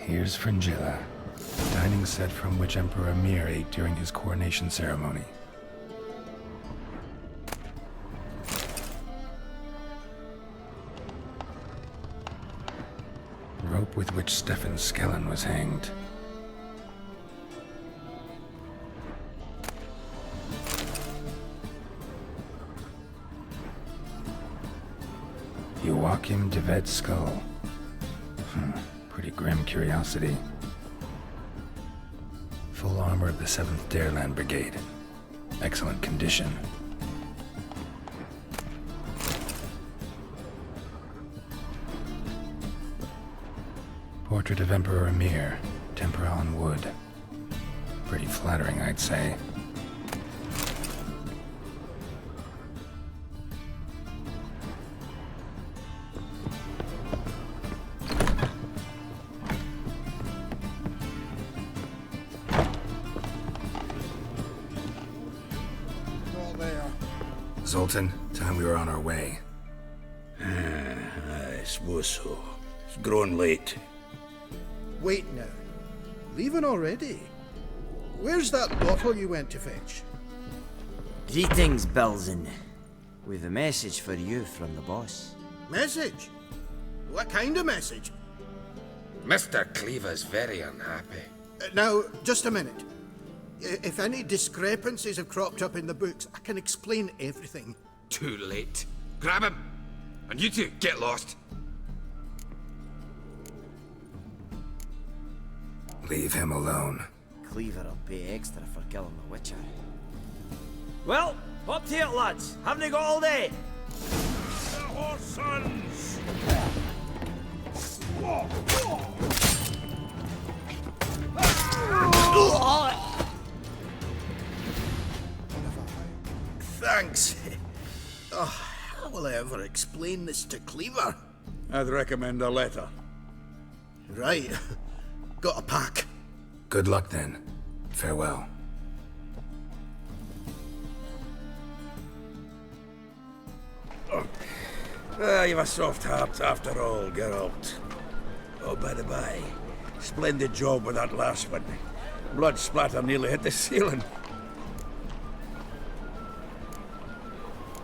Here's Fringilla, dining set from which Emperor Mir ate during his coronation ceremony. Rope with which Stefan Skellen was hanged. Joachim de Ved's skull. Pretty grim curiosity. Full armor of the 7th Dareland Brigade. Excellent condition. Portrait of Emperor Emir, tempera on wood. Pretty flattering, I'd say. Zoltan, time we were on our way. I suppose so. It's growing late. Wait now. Leaving already? Where's that bottle you went to fetch? Greetings, Belzen. We've a message for you from the boss. Message? What kind of message? Mr. Cleaver's very unhappy. Now, just a minute. If any discrepancies have cropped up in the books, I can explain everything. Too late. Grab him! And you two, get lost. Leave him alone. Cleaver will pay extra for killing the Witcher. Well, up to it, lads. Haven't you got all day? The horse sons! Thanks. Oh, how will I ever explain this to Cleaver? I'd recommend a letter. Right. Got a pack. Good luck then. Farewell. You've a soft heart after all, Geralt. Oh, by the by, splendid job with that last one. Blood splatter nearly hit the ceiling.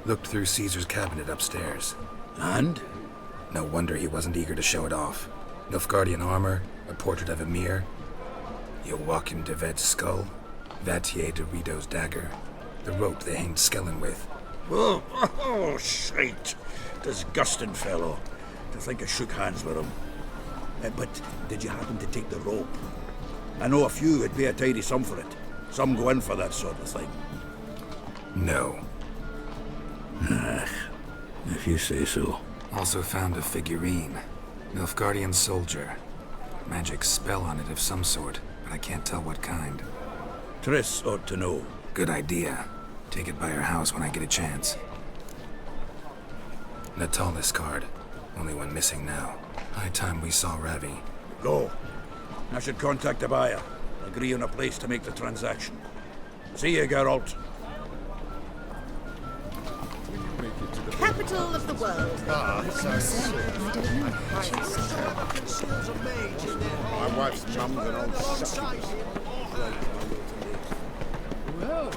Looked through Caesar's cabinet upstairs. And? No wonder he wasn't eager to show it off. Nilfgaardian armor, a portrait of Emir, Joachim de Vet's skull, Vatier de Rideau's dagger, the rope they hanged Skellen with. Oh, shite. Disgusting fellow. To think I shook hands with him. But did you happen to take the rope? I know a few would be a tidy sum for it. Some go in for that sort of thing. No. If you say so. Also found a figurine. Nilfgaardian soldier. Magic spell on it of some sort, but I can't tell what kind. Triss ought to know. Good idea. Take it by her house when I get a chance. Natalis card. Only one missing now. High time we saw Ravi. Go. I should contact the buyer. Agree on a place to make the transaction. See you, Geralt. Capital of the world. My wife's mum's an old succubus. Well.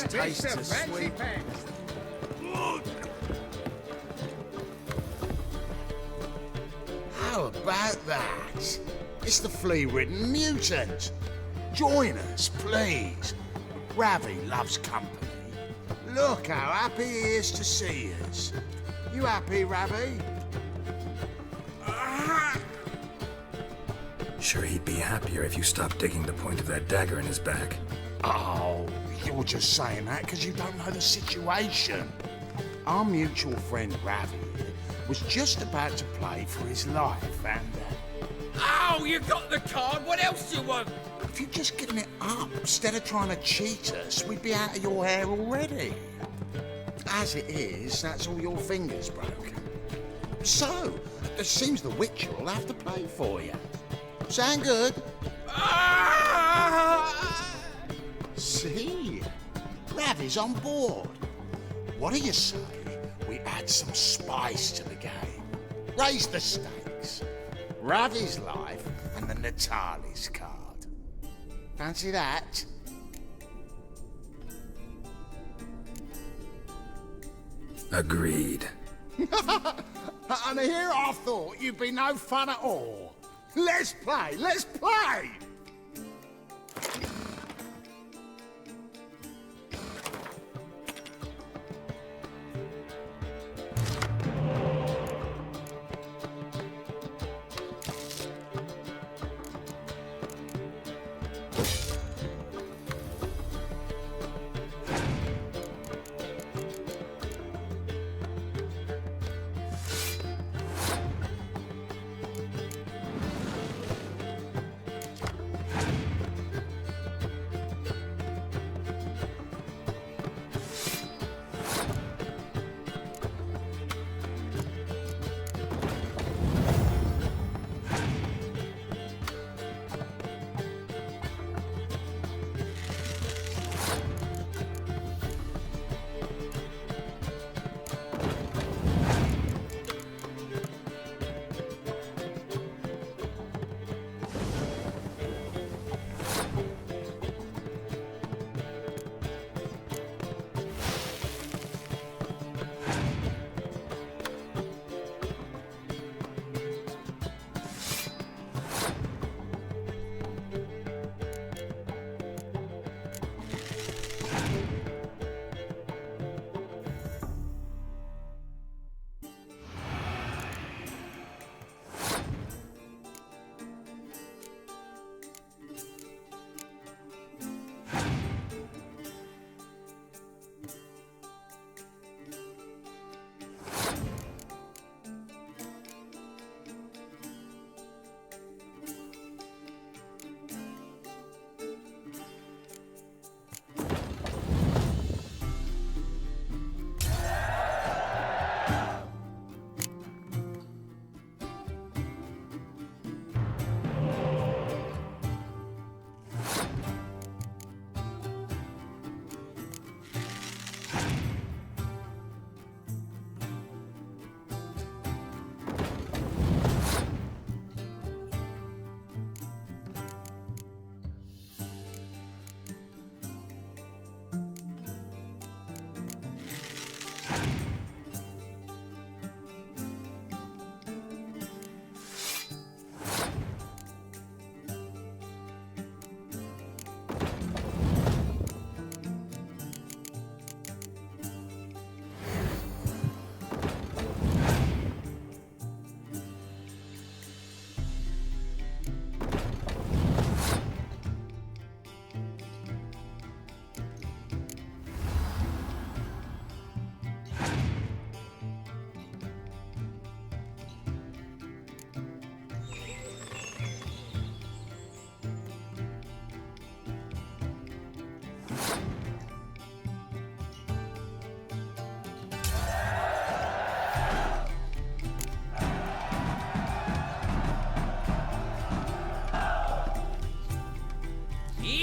Taste of sweet. How about that? It's the flea-ridden mutant. Join us, please. Ravi loves company. Look how happy he is to see us. You happy, Ravi? Sure he'd be happier if you stopped digging the point of that dagger in his back. Oh, you're just saying that because you don't know the situation. Our mutual friend Ravi was just about to play for his life and... Oh, you got the card! What else do you want? If you'd just given it up instead of trying to cheat us, we'd be out of your hair already. As it is, that's all your fingers broken. So, it seems the Witcher will have to play for you. Sound good? See? Ravi's on board. What do you say we add some spice to the game? Raise the stakes. Ravi's life and the Natalis card. Fancy that? Agreed. And here I thought you'd be no fun at all. Let's play! Let's play!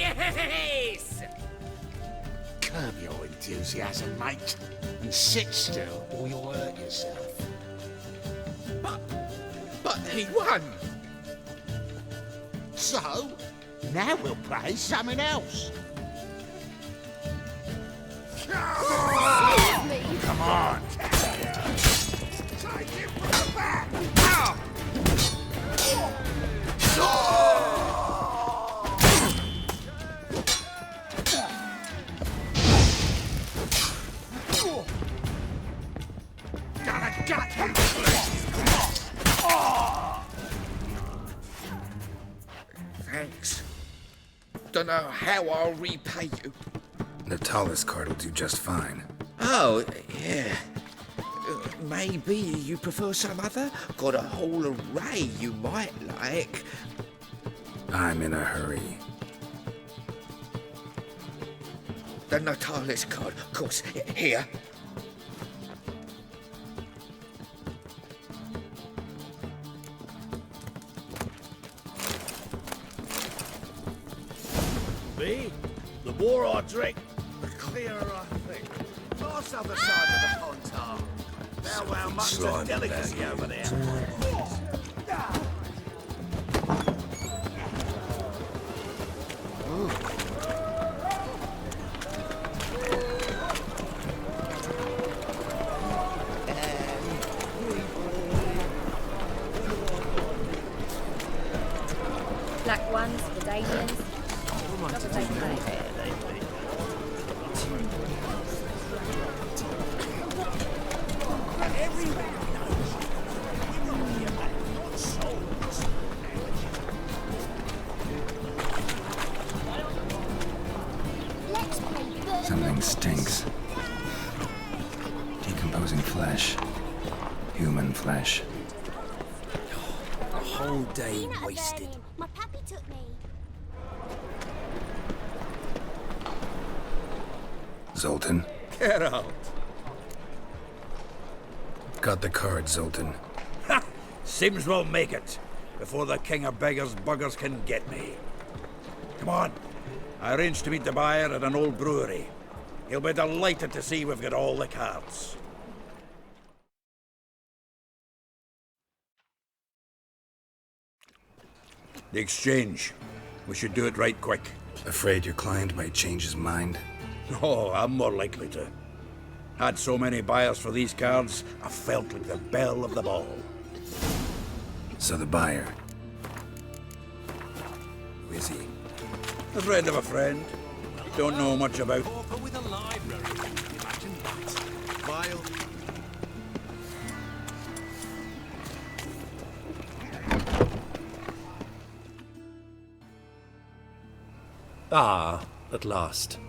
Yes! Curb your enthusiasm, mate, and sit still or you'll hurt yourself. But he won! So, now we'll play something else. Come on! Take him from the back! Now! Gotta gut him! Thanks. Don't know how I'll repay you. Natalis card will do just fine. Oh, yeah. Maybe you prefer some other? Got a whole array you might like. I'm in a hurry. The Natalis card, of course. Here. Me? The more I drink, the clearer I think. Nice other side of the pond, Tom. Now how much a delicacy over there. Black ones, Verdanians. Not the same thing. Something stinks. Decomposing flesh. Human flesh. A whole day wasted. My pappy took me. Zoltan? Get out. Got the card, Zoltan. Ha! Sims won't make it before the king of beggars buggers can get me. Come on. I arranged to meet the buyer at an old brewery. He'll be delighted to see we've got all the cards. The exchange. We should do it right quick. Afraid your client might change his mind? Oh, I'm more likely to. Had so many buyers for these cards, I felt like the belle of the ball. So the buyer. Who is he? A friend of a friend. Don't know much about. With a library. Imagine that. Vile. Ah, at last.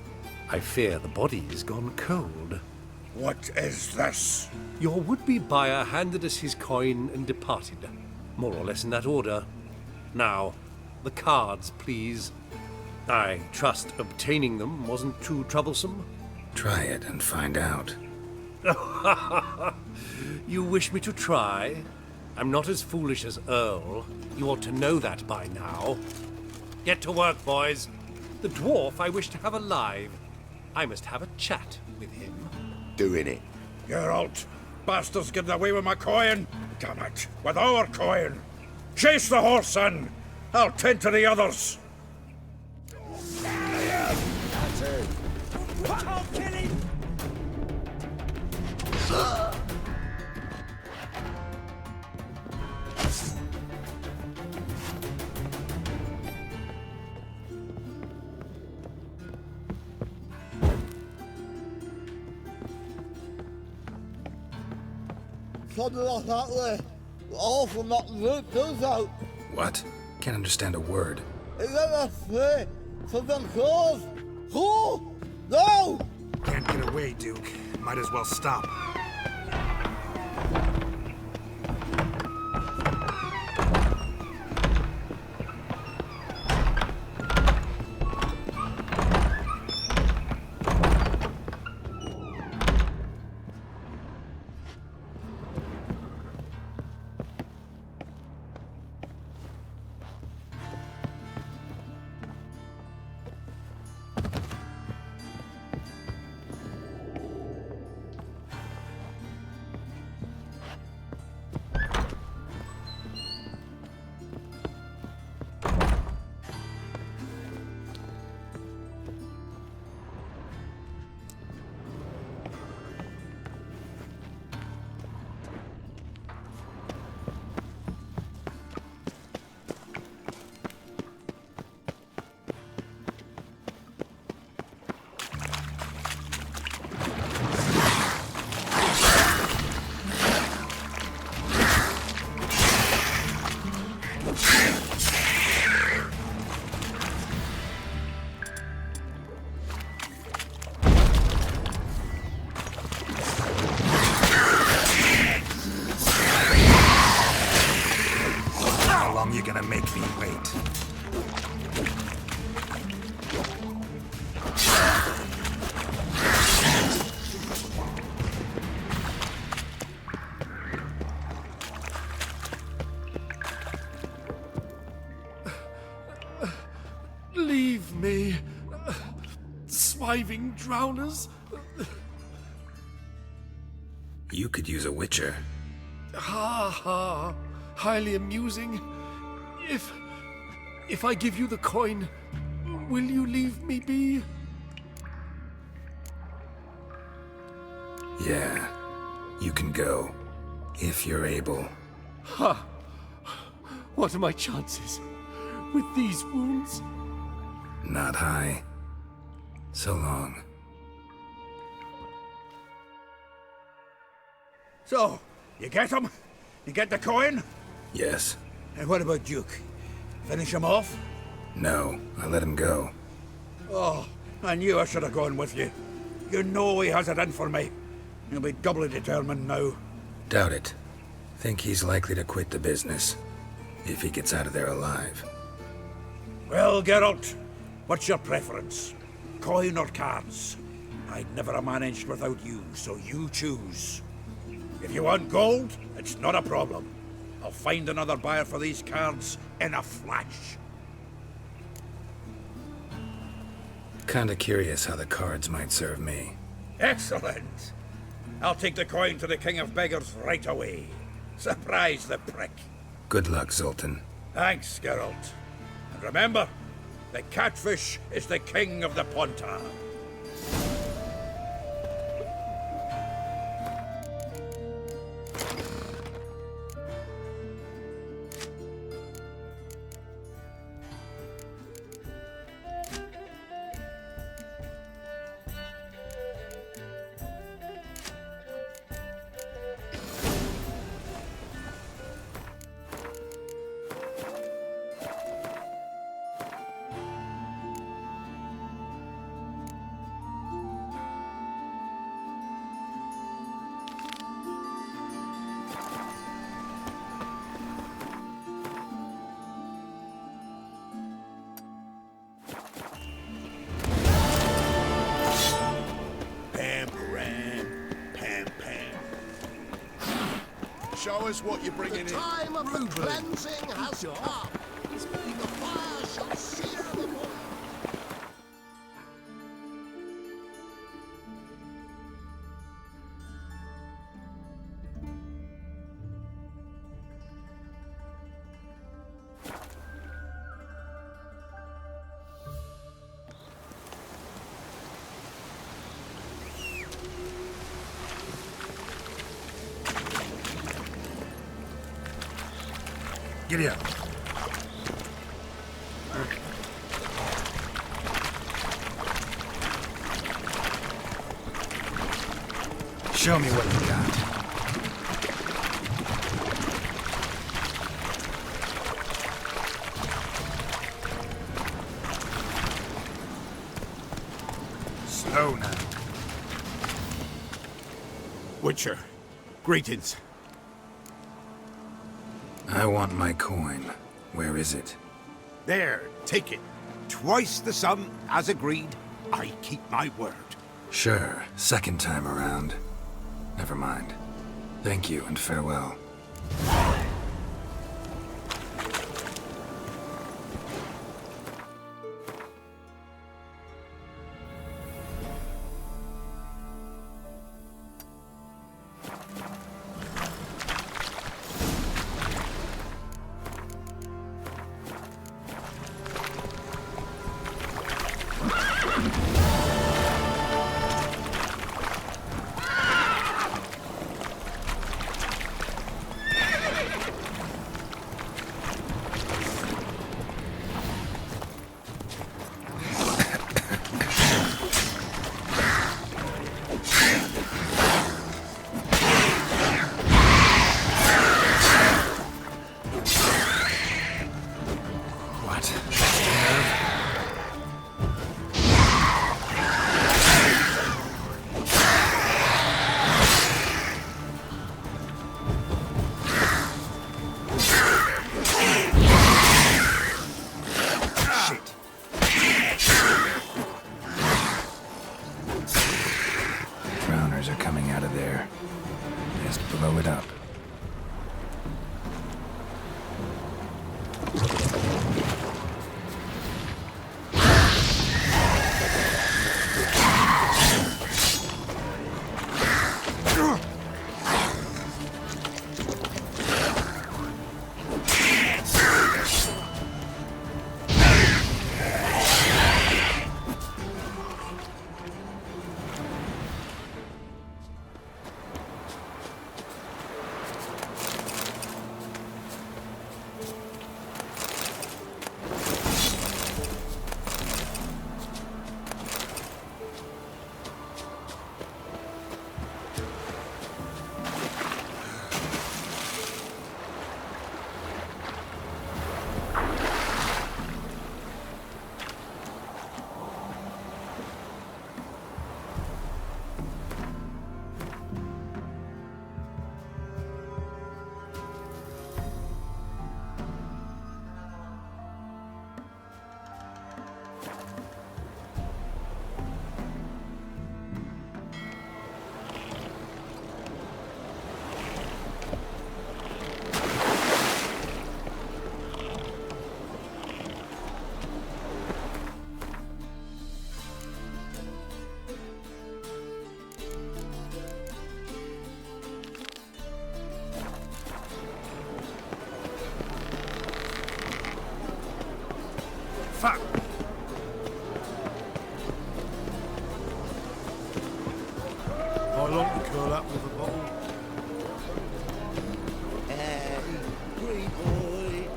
I fear the body is gone cold. What is this? Your would-be buyer handed us his coin and departed. More or less in that order. Now, the cards, please. I trust obtaining them wasn't too troublesome. Try it and find out. You wish me to try? I'm not as foolish as Earl. You ought to know that by now. Get to work, boys. The dwarf I wish to have alive. I must have a chat with him. Doing it. Geralt, bastards getting away with my coin. Damn it, with our coin. Chase the horse in. I'll tend to the others. I'll kill him! Something like that way. All from that root goes out. What? Can't understand a word. Is that a way? Something close. Who? No! Can't get away, Duke. Might as well stop. away swiving drowners. You could use a witcher. Ha ha. Highly amusing. If I give you the coin, will you leave me be? Yeah, you can go. If you're able. Ha! What are my chances with these wounds? Not high. So long. So, you get him? You get the coin? Yes. And what about Duke? Finish him off? No, I let him go. Oh, I knew I should have gone with you. You know he has it in for me. He'll be doubly determined now. Doubt it. Think he's likely to quit the business. If he gets out of there alive. Well, Geralt, what's your preference? Coin or cards? I'd never have managed without you, so you choose. If you want gold, it's not a problem. I'll find another buyer for these cards in a flash. Kinda curious how the cards might serve me. Excellent. I'll take the coin to the King of Beggars right away. Surprise the prick. Good luck, Zoltan. Thanks, Geralt. And remember, the catfish is the king of the Pontar. Show us what you're bringing The in. time of the cleansing has come. The fire shall sear the wood. Giddy up. Show me what you got. Slow now. Witcher, greetings. I want my coin. Where is it? There, take it. Twice the sum, as agreed. I keep my word. Sure, second time around. Never mind. Thank you and farewell. along to curl up with a bottle? Hey, pretty boy.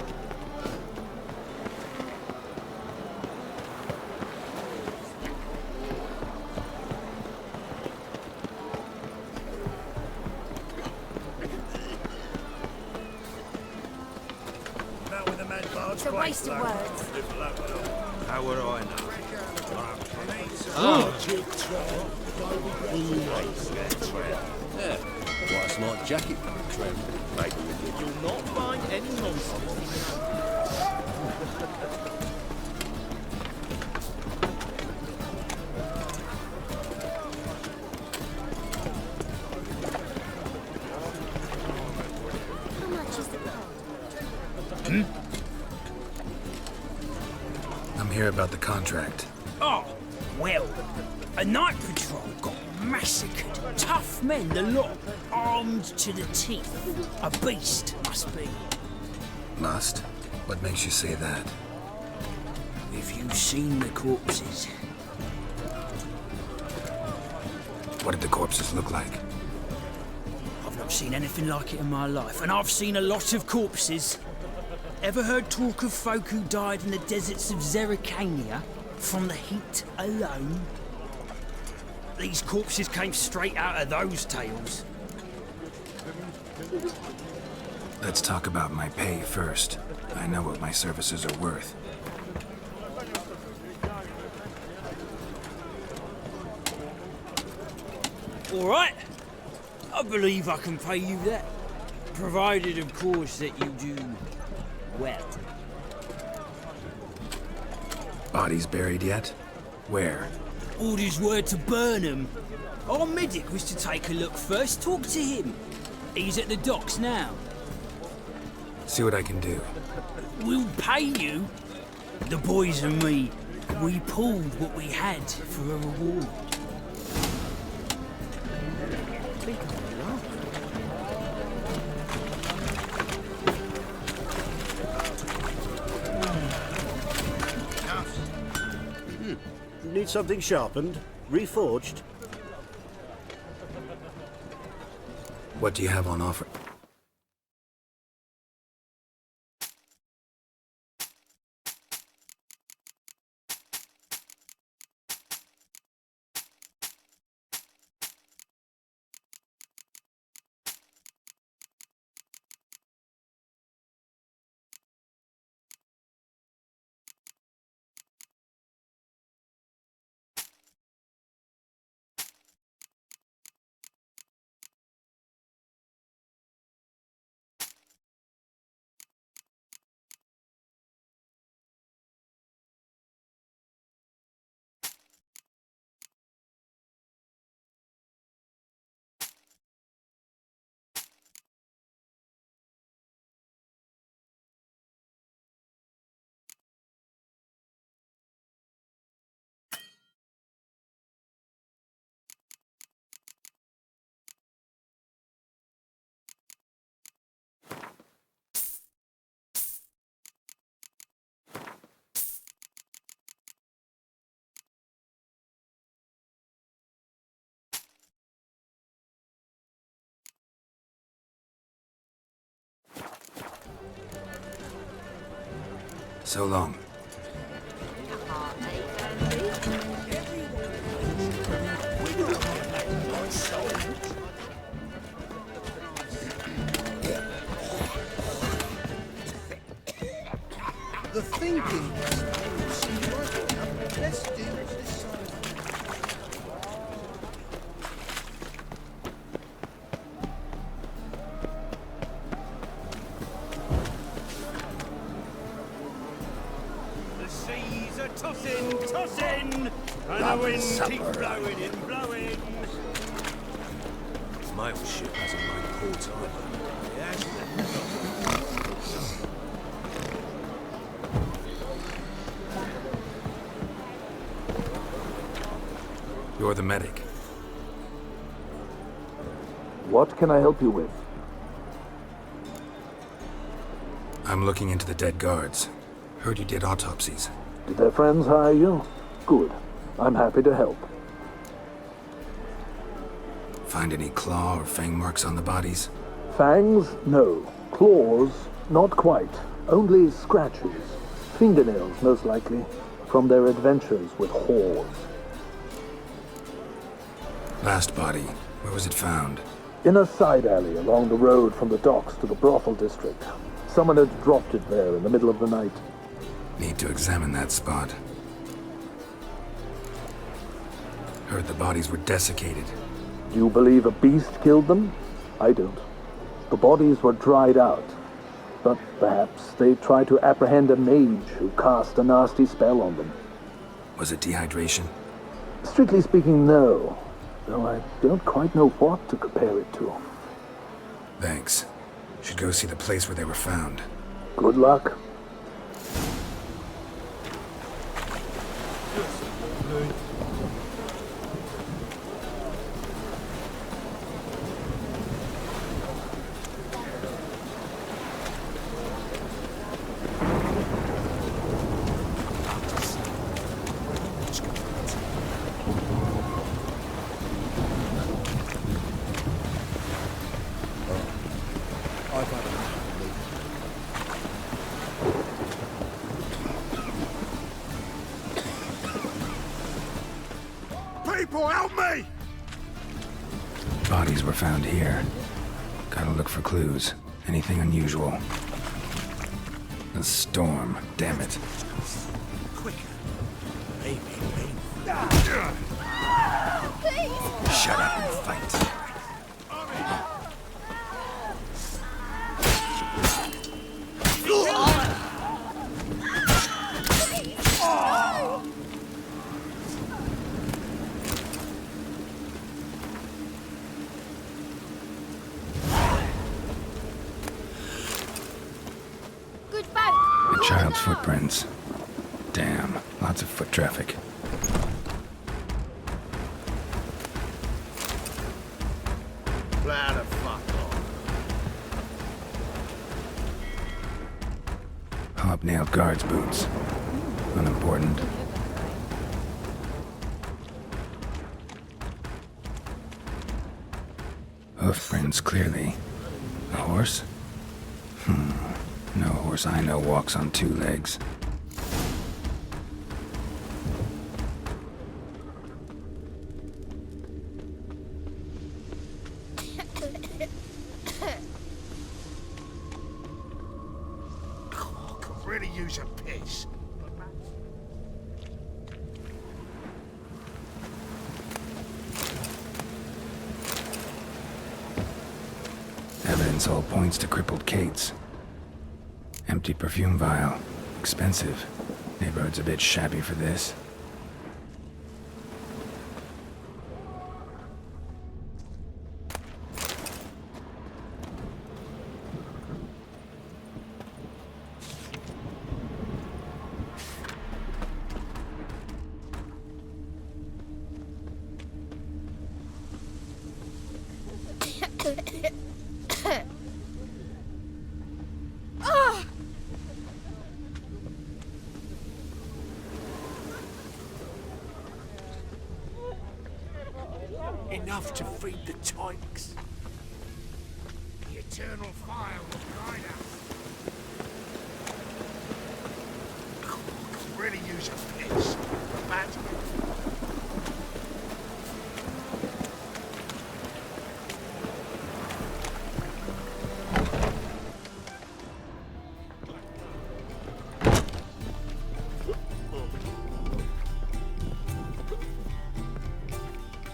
Out with the mad barge. It's a waste of words. How would I know? Yeah, quite a smart jacket, Trev. Maybe you'll not find any nonsense. How much is the pot? I'm here about the contract. Oh, well, a night patrol got massacred. Tough men, the lot, armed to the teeth. A beast, must be. Must? What makes you say that? If you've seen the corpses. What did the corpses look like? I've not seen anything like it in my life, and I've seen a lot of corpses. Ever heard talk of folk who died in the deserts of Zerrikania from the heat alone? These corpses came straight out of those tales. Let's talk about my pay first. I know what my services are worth. All right. I believe I can pay you that. Provided, of course, that you do well. Bodies buried yet? Where? Orders were to burn him. Our medic was to take a look first. Talk to him. He's at the docks now. See what I can do. We'll pay you. The boys and me, we pulled what we had for a reward. Need something sharpened? Reforged? What do you have on offer? So long. The thinking let's do this. The seas are tossing, tossing, and the wind keeps blowing and blowing. My old ship hasn't mind port either. You're the medic. What can I help you with? I'm looking into the dead guards. Heard you did autopsies. Did their friends hire you? Good. I'm happy to help. Find any claw or fang marks on the bodies? Fangs? No. Claws? Not quite. Only scratches. Fingernails, most likely, from their adventures with whores. Last body, where was it found? In a side alley along the road from the docks to the brothel district. Someone had dropped it there in the middle of the night. Need to examine that spot. Heard the bodies were desiccated. Do you believe a beast killed them? I don't. The bodies were dried out. But perhaps they tried to apprehend a mage who cast a nasty spell on them. Was it dehydration? Strictly speaking, no. Though I don't quite know what to compare it to. Thanks. Should go see the place where they were found. Good luck. People, help me! Bodies were found here. Gotta look for clues. Anything unusual. A storm, damn it. Quicker. Shut up and fight. A child's footprints. Damn, lots of foot traffic. Plow the fuck off. Hobnailed guards' boots. Unimportant. Hoof prints, clearly. A horse? No horse I know walks on two legs. Could really use a piss. Evidence all points to crippled Kate's. Empty perfume vial. Expensive. Neighborhood's a bit shabby for this. Enough to feed the tykes. The eternal fire will guide us. Could really use a piss. But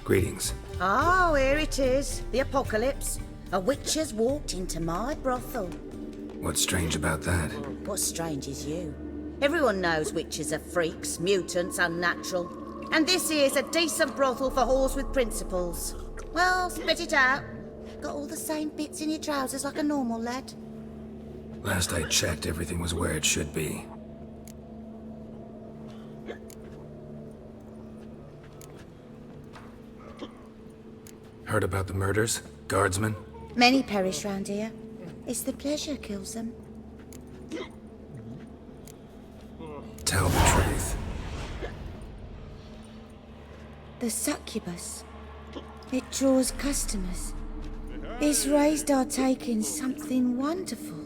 Greetings. Oh, here it is. The apocalypse. A witch has walked into my brothel. What's strange about that? What's strange is you. Everyone knows witches are freaks, mutants, unnatural. And this here's a decent brothel for whores with principles. Well, spit it out. Got all the same bits in your trousers like a normal lad. Last I checked, everything was where it should be. Heard about the murders? Guardsmen? Many perish round here. It's the pleasure kills them. Tell the truth. The succubus. It draws customers. It's raised our take in something wonderful.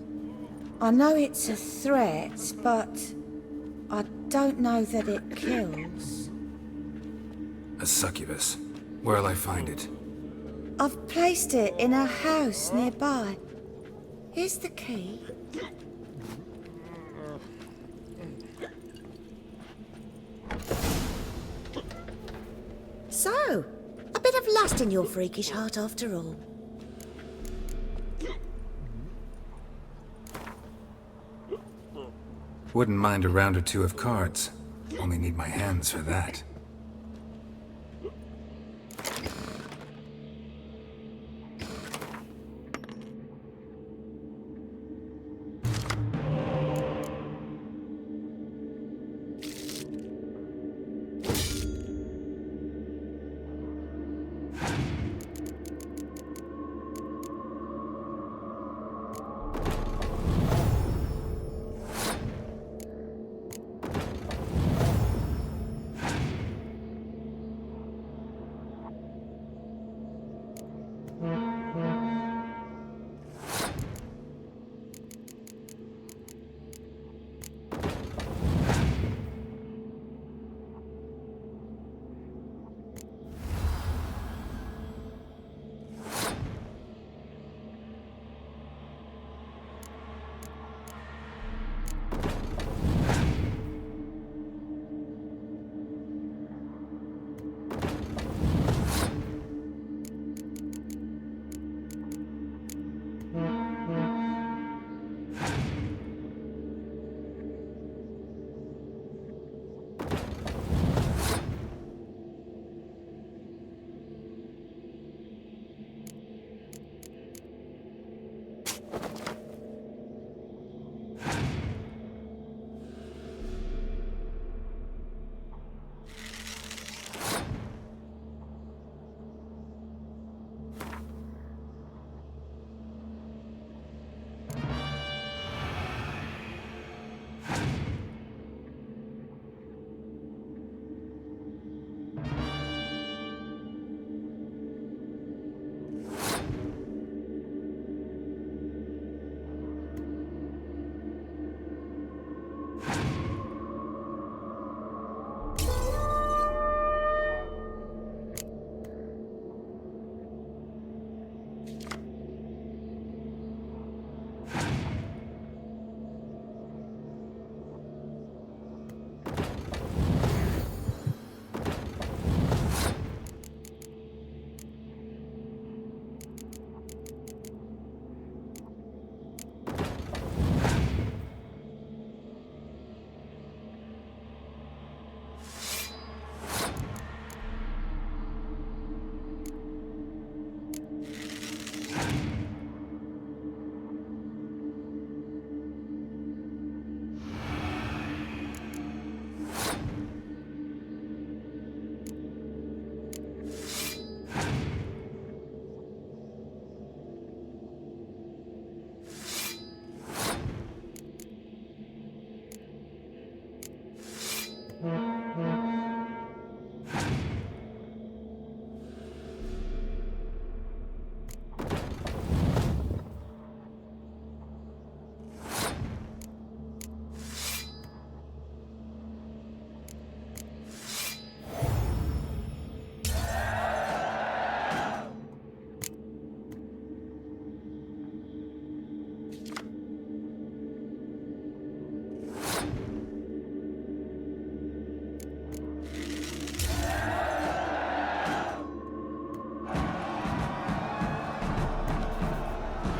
I know it's a threat, but I don't know that it kills. A succubus. Where'll I find it? I've placed it in a house nearby. Here's the key. So, a bit of lust in your freakish heart after all. Wouldn't mind a round or two of cards. Only need my hands for that.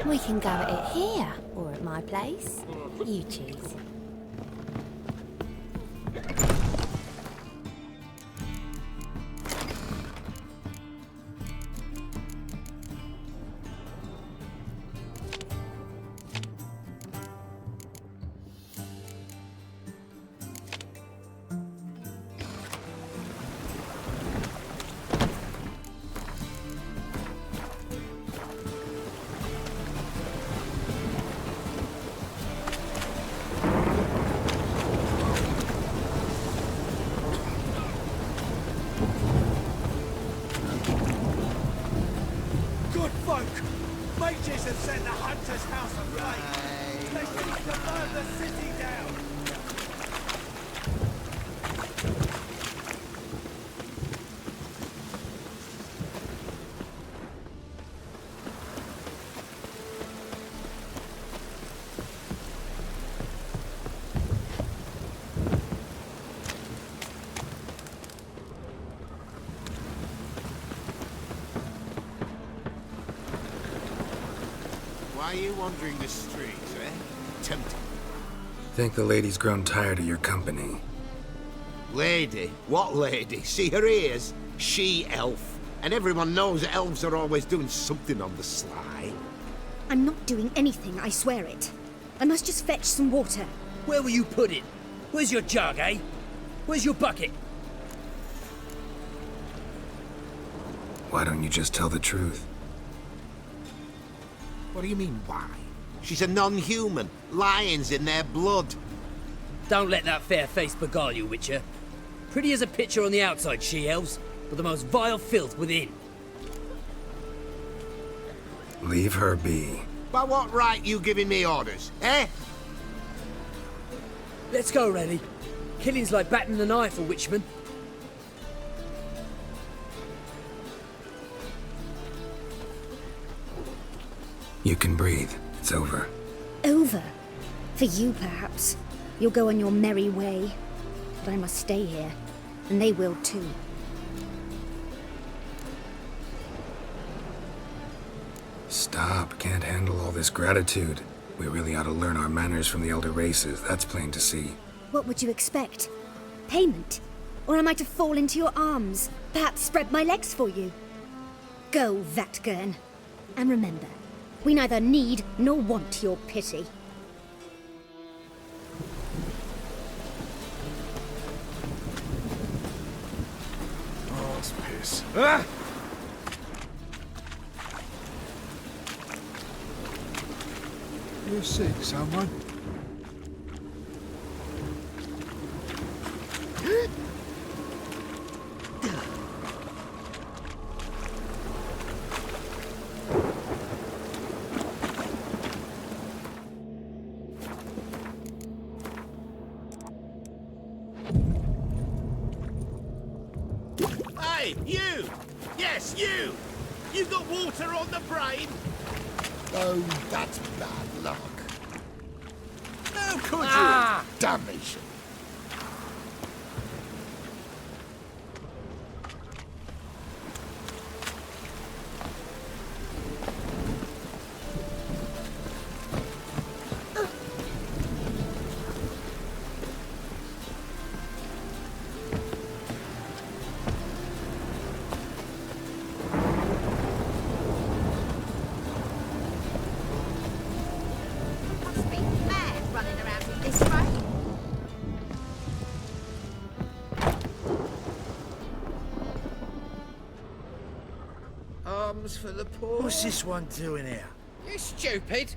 We can go at it here, or at my place. You choose. mages have set the hunter's house aflame. They think to burn the city down. Why are you wandering the streets, eh? Tempting. Think the lady's grown tired of your company. Lady? What lady? See her ears? She-elf. And everyone knows that elves are always doing something on the sly. I'm not doing anything, I swear it. I must just fetch some water. Where will you put it? Where's your jug, eh? Where's your bucket? Why don't you just tell the truth? What do you mean, why? She's a non-human. Lions in their blood. Don't let that fair face beguile you, Witcher. Pretty as a picture on the outside, she-elves, but the most vile filth within. Leave her be. By what right you giving me orders, eh? Let's go, Rennie. Killing's like batting an eye for Witchman. You can breathe. It's over. Over? For you, perhaps. You'll go on your merry way. But I must stay here. And they will too. Stop. Can't handle all this gratitude. We really ought to learn our manners from the elder races. That's plain to see. What would you expect? Payment? Or am I to fall into your arms? Perhaps spread my legs for you? Go, Vatgern. And remember, we neither need nor want your pity. Oh, it's piss. Ah! You sick, someone? Hey, you! Yes, you! You got water on the brain? Oh, that's bad luck. How could Ah! Damnation. For the poor. What's this one doing here? You stupid!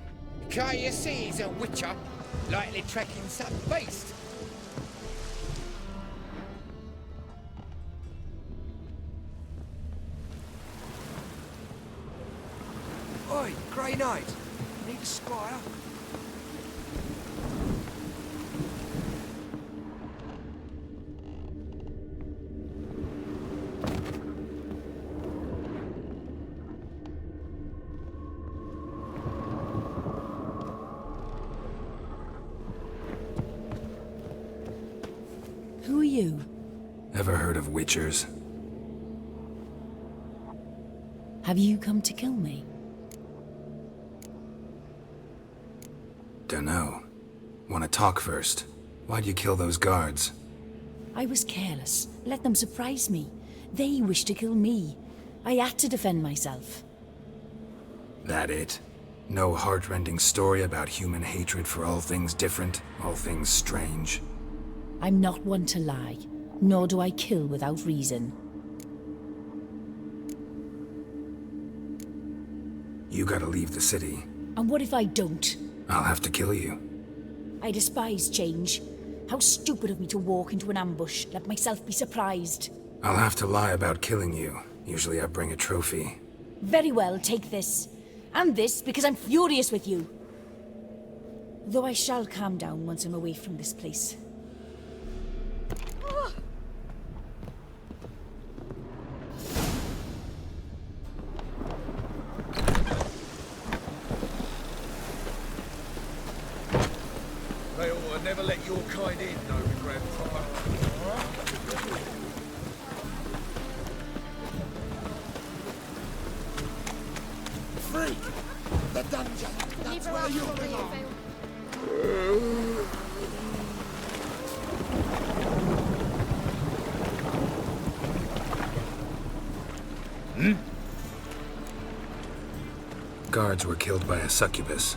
Can't you see he's a witcher? Likely tracking some beast. Oi, Grey Knight. Need a squire? Who are you? Ever heard of witchers? Have you come to kill me? Dunno. Wanna talk first? Why'd you kill those guards? I was careless. Let them surprise me. They wished to kill me. I had to defend myself. That it? No heart-rending story about human hatred for all things different, all things strange? I'm not one to lie, nor do I kill without reason. You gotta leave the city. And what if I don't? I'll have to kill you. I despise change. How stupid of me to walk into an ambush, let myself be surprised. I'll have to lie about killing you. Usually I bring a trophy. Very well, take this. And this because I'm furious with you. Though I shall calm down once I'm away from this place. They ought to never let your kind in, no, Grandpapa. Freak! The dungeon! That's where you belong! Hmm? Guards were killed by a succubus.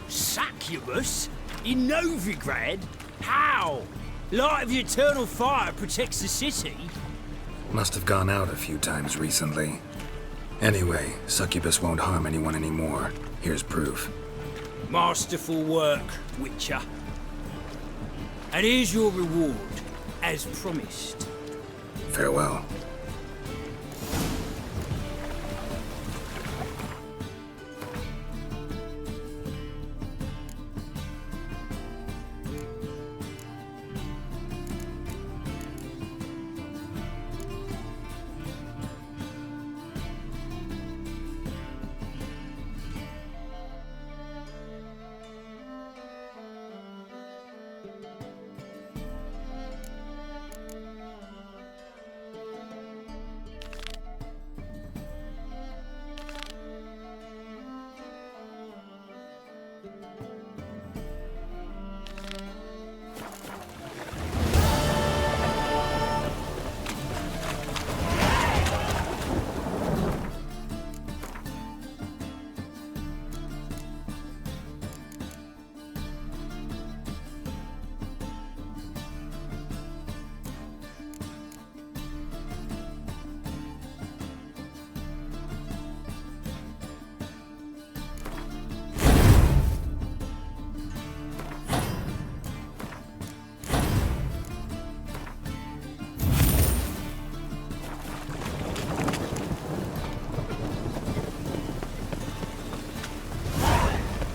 Succubus? In Novigrad? How? Light of the eternal fire protects the city? Must have gone out a few times recently. Anyway, succubus won't harm anyone anymore. Here's proof. Masterful work, Witcher. And here's your reward, as promised. Farewell.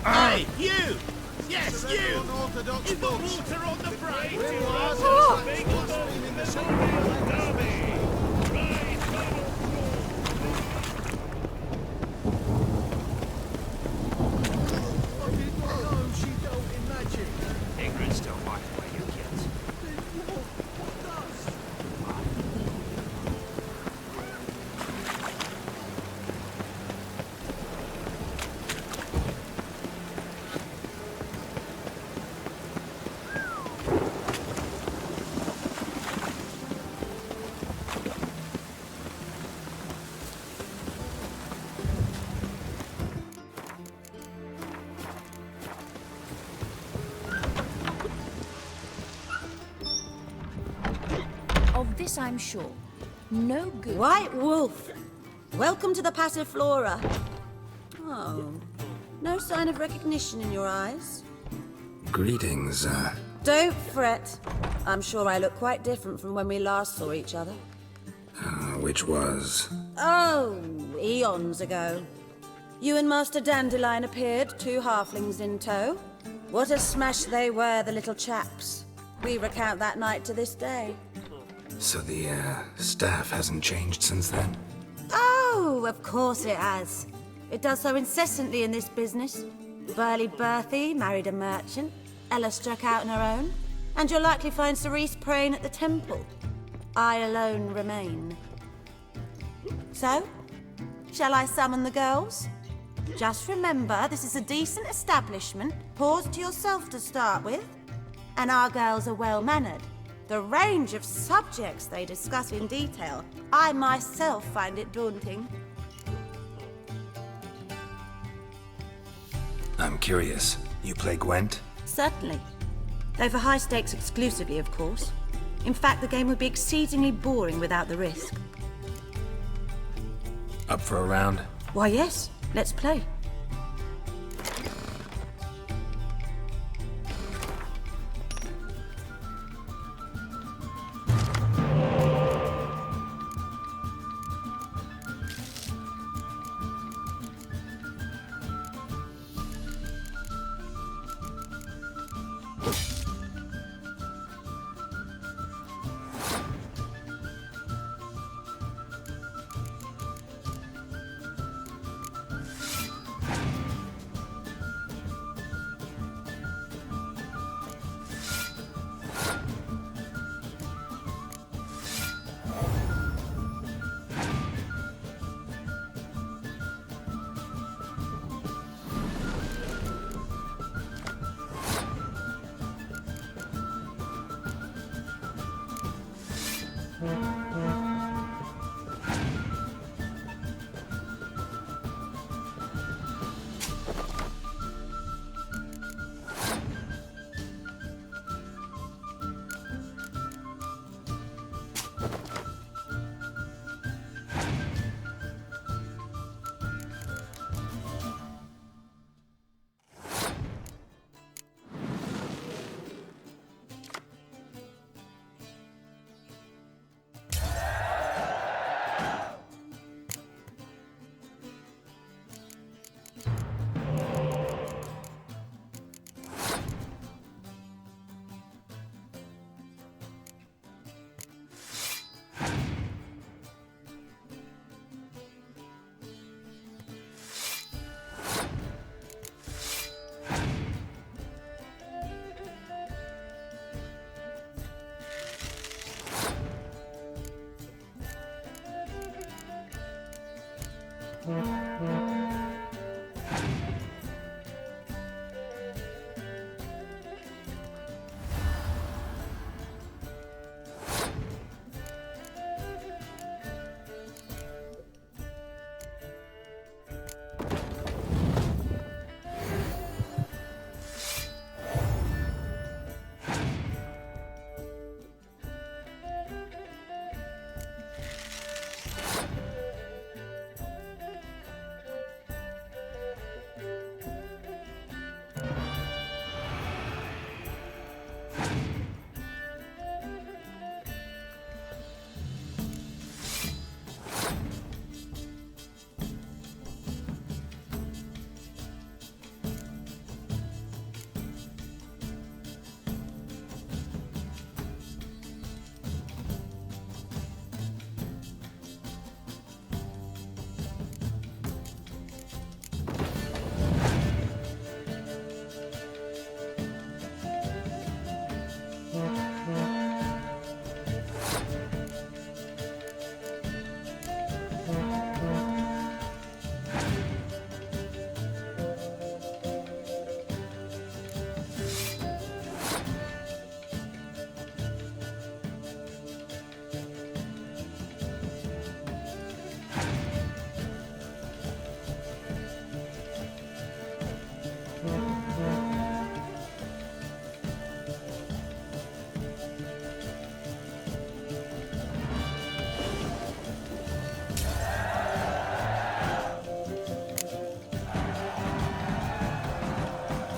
Hey, you! Yes, you! You've got water on the brain! Ignorance don't wipe away your guilt. Of this I'm sure. No good. White Wolf, welcome to the Passiflora. Oh, no sign of recognition in your eyes. Greetings, Don't fret. I'm sure I look quite different from when we last saw each other. which was... Oh, eons ago. You and Master Dandelion appeared, 2 halflings in tow. What a smash they were, the little chaps. We recount that night to this day. So the, staff hasn't changed since then? Oh, of course it has. It does so incessantly in this business. Burly Berthy married a merchant. Ella struck out on her own. And you'll likely find Cerise praying at the temple. I alone remain. So, shall I summon the girls? Just remember, this is a decent establishment. Pause to yourself to start with. And our girls are well-mannered. The range of subjects they discuss in detail, I myself find it daunting. I'm curious. You play Gwent? Certainly. Though for high stakes exclusively, of course. In fact, the game would be exceedingly boring without the risk. Up for a round? Why, yes. Let's play.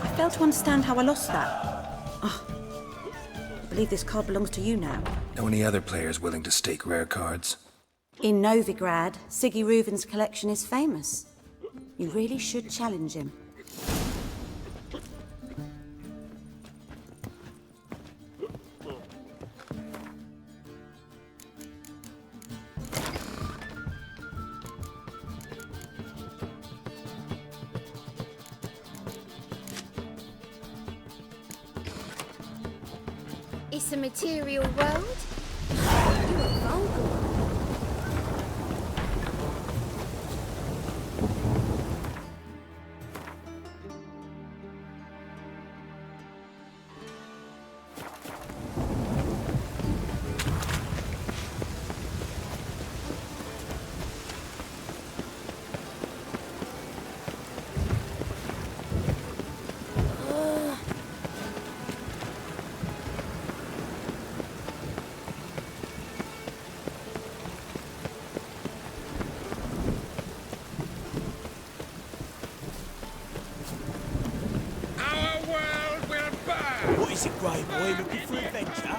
I fail to understand how I lost that. Oh, I believe this card belongs to you now. Know any other players willing to stake rare cards? In Novigrad, Siggy Reuven's collection is famous. You really should challenge him. It's a material world. You're a vulgar one. What is it, Grey Boy? Looking for adventure?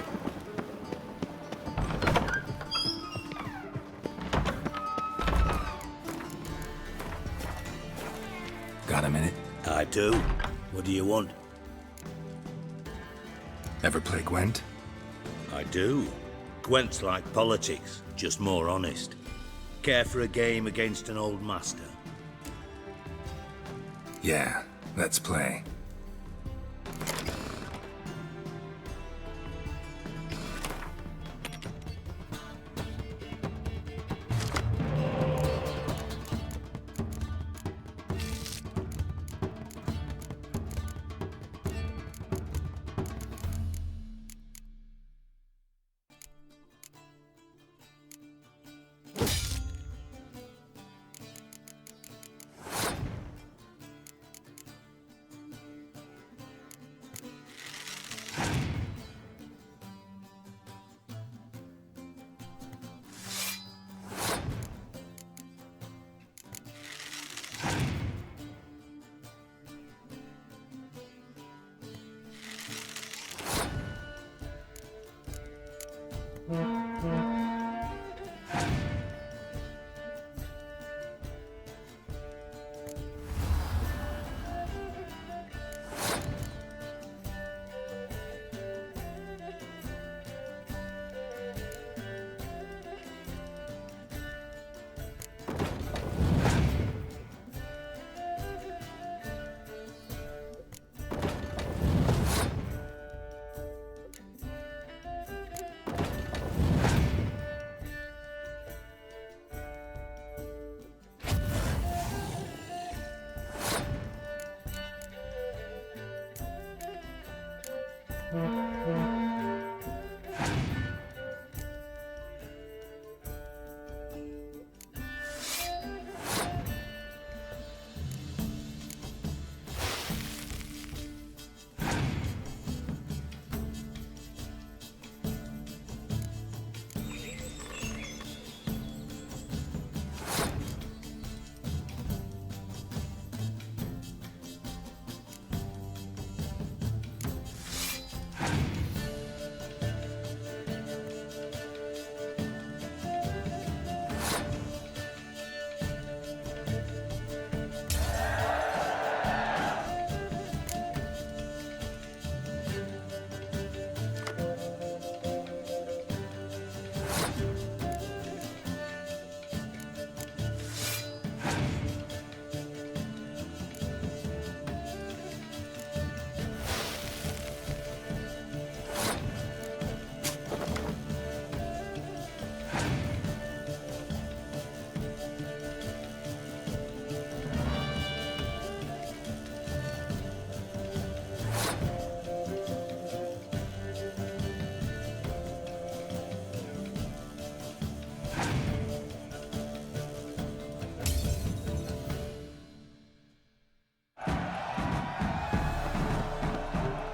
Got a minute? I do. What do you want? Ever play Gwent? I do. Gwent's like politics, just more honest. Care for a game against an old master? Yeah, let's play.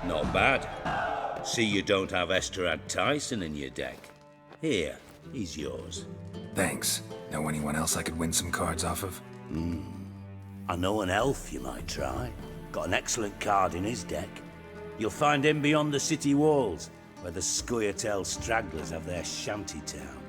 Not bad. See you don't have Esterad Tyson in your deck. Here, he's yours. Thanks. Know anyone else I could win some cards off of? I know an elf you might try. Got an excellent card in his deck. You'll find him beyond the city walls, where the Scoia'tael stragglers have their shanty town.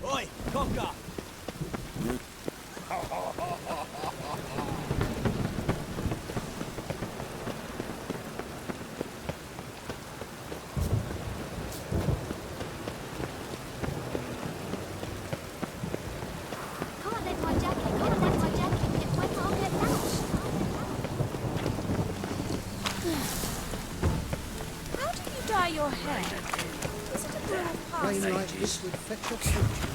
Oi, cocker! Can't let my jacket, can't let my jacket, if I can't get lashed. How do you dye your hair? Is it a brown Rain parsley? like this would fetch a fortune.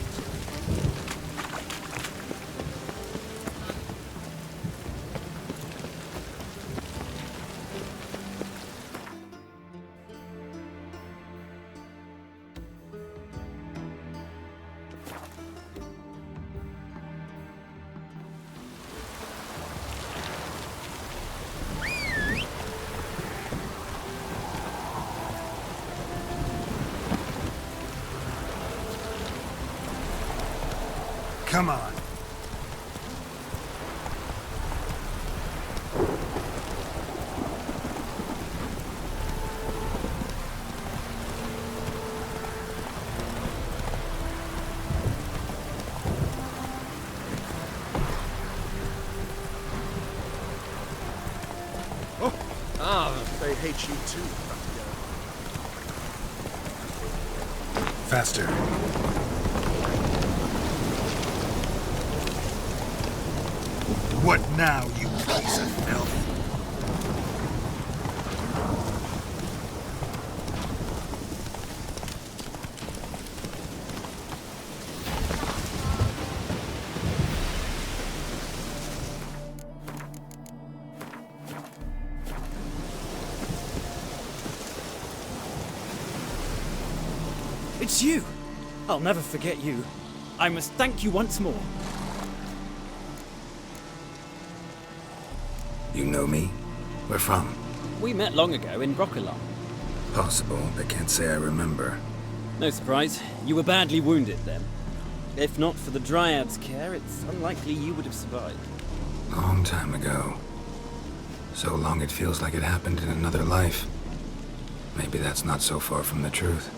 Come on. They hate you too. Faster. What now, you piece of filth? It's you! I'll never forget you. I must thank you once more. You know me? Where from? We met long ago in Broccolon. Possible, but can't say I remember. No surprise, you were badly wounded then. If not for the Dryad's care, it's unlikely you would have survived. Long time ago. So long it feels like it happened in another life. Maybe that's not so far from the truth.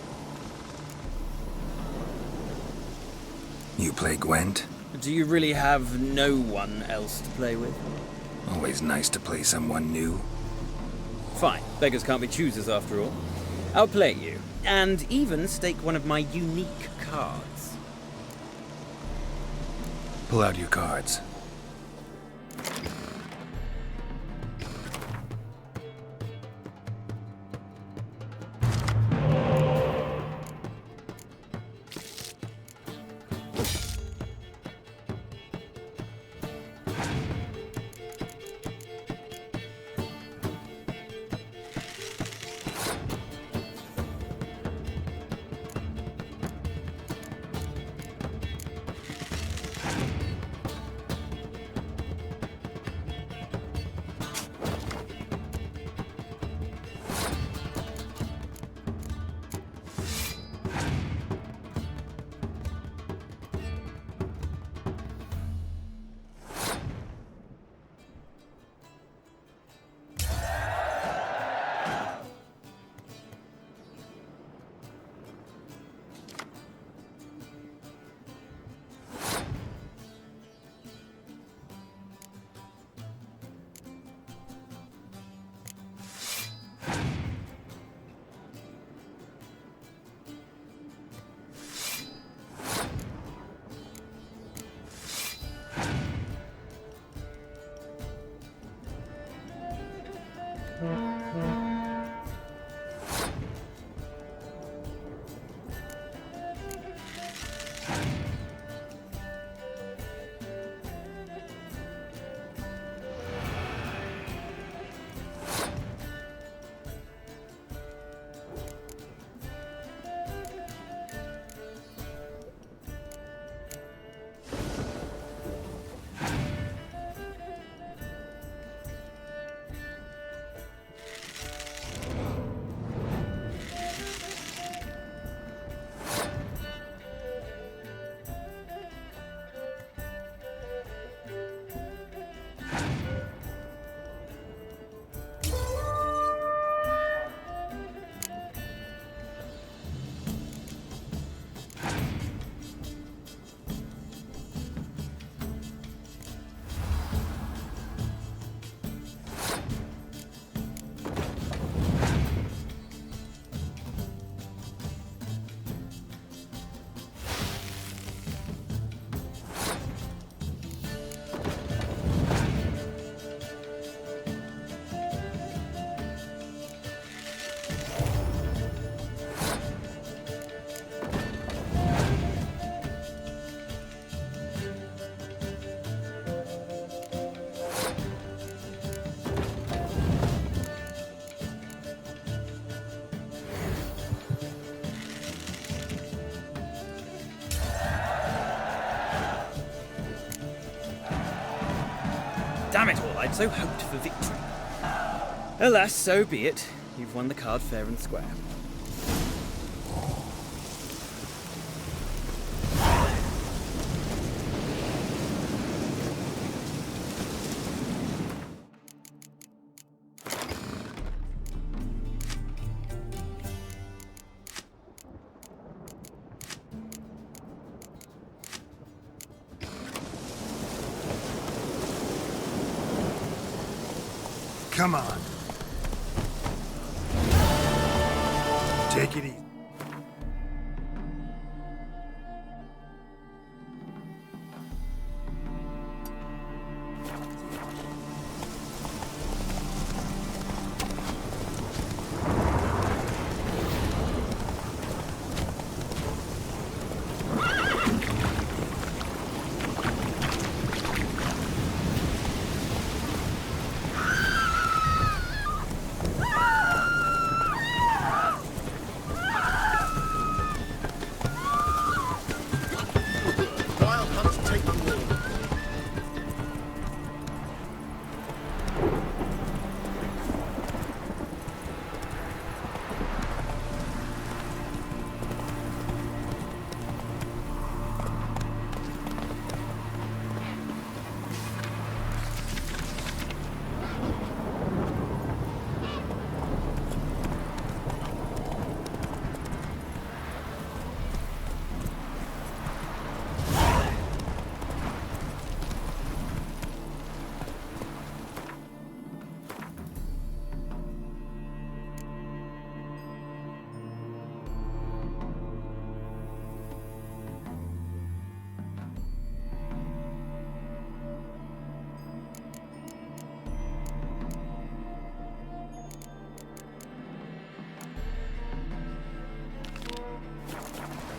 You play Gwent? Do you really have no one else to play with? Always nice to play someone new. Fine, beggars can't be choosers after all. I'll play you, and even stake one of my unique cards. Pull out your cards. Damn it all, I'd so hoped for victory. Alas, so be it. You've won the card fair and square. Come on. Take it easy.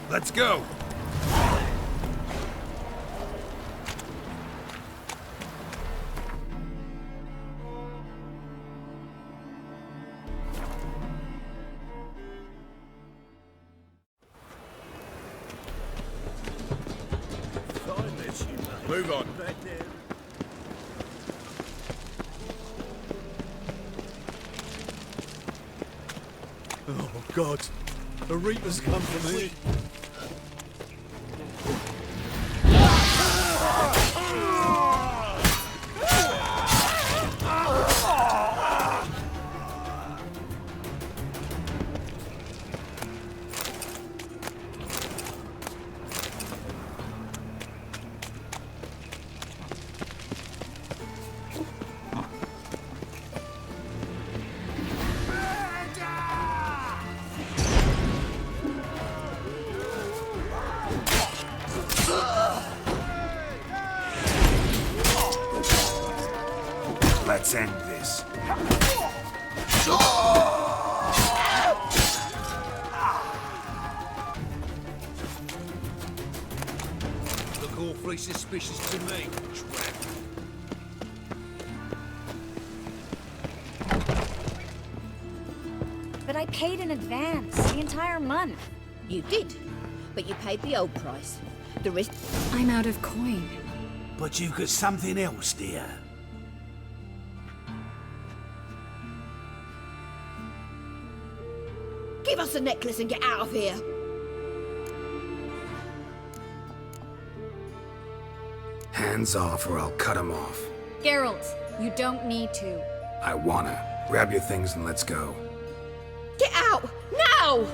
Let's go! Move on. Oh, God. A Reaper's come for me. Let's end this. Look awfully suspicious to me, tramp. But I paid in advance, the entire month. You did, but you paid the old price. The rest... I'm out of coin. But you've got something else, dear. Give us the necklace and get out of here. Hands off or I'll cut him off. Geralt, you don't need to. I wanna. Grab your things and let's go. Get out! Now!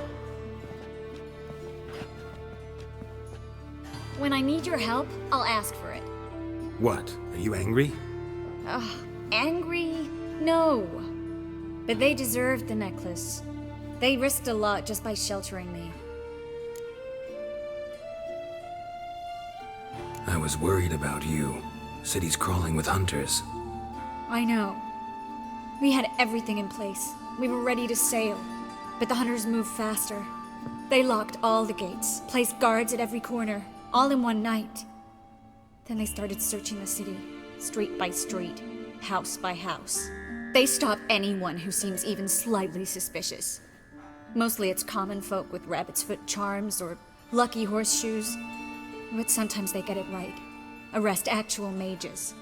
When I need your help, I'll ask for it. What? Are you angry? Ugh, angry? No. But they deserved the necklace. They risked a lot just by sheltering me. I was worried about you. City's crawling with hunters. I know. We had everything in place. We were ready to sail. But the hunters moved faster. They locked all the gates, placed guards at every corner, all in one night. Then they started searching the city, street by street, house by house. They stop anyone who seems even slightly suspicious. Mostly it's common folk with rabbit's foot charms or lucky horseshoes. But sometimes they get it right. Arrest actual mages.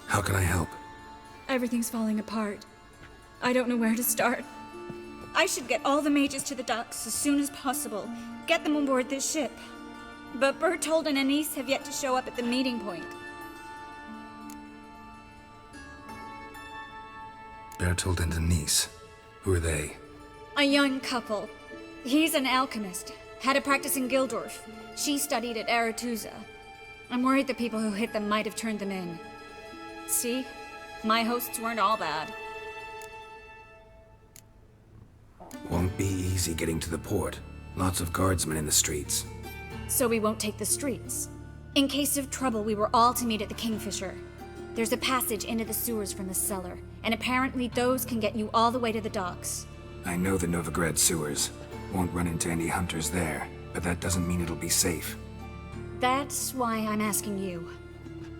How can I help? Everything's falling apart. I don't know where to start. I should get all the mages to the docks as soon as possible. Get them on board this ship. But Bertold and Anise have yet to show up at the meeting point. Bertold and Denise. Who are they? A young couple. He's an alchemist. Had a practice in Gildorf. She studied at Aretusa. I'm worried the people who hit them might have turned them in. See? My hosts weren't all bad. Won't be easy getting to the port. Lots of guardsmen in the streets. So we won't take the streets. In case of trouble, we were all to meet at the Kingfisher. There's a passage into the sewers from the cellar, and apparently those can get you all the way to the docks. I know the Novigrad sewers. Won't run into any hunters there, but that doesn't mean it'll be safe. That's why I'm asking you.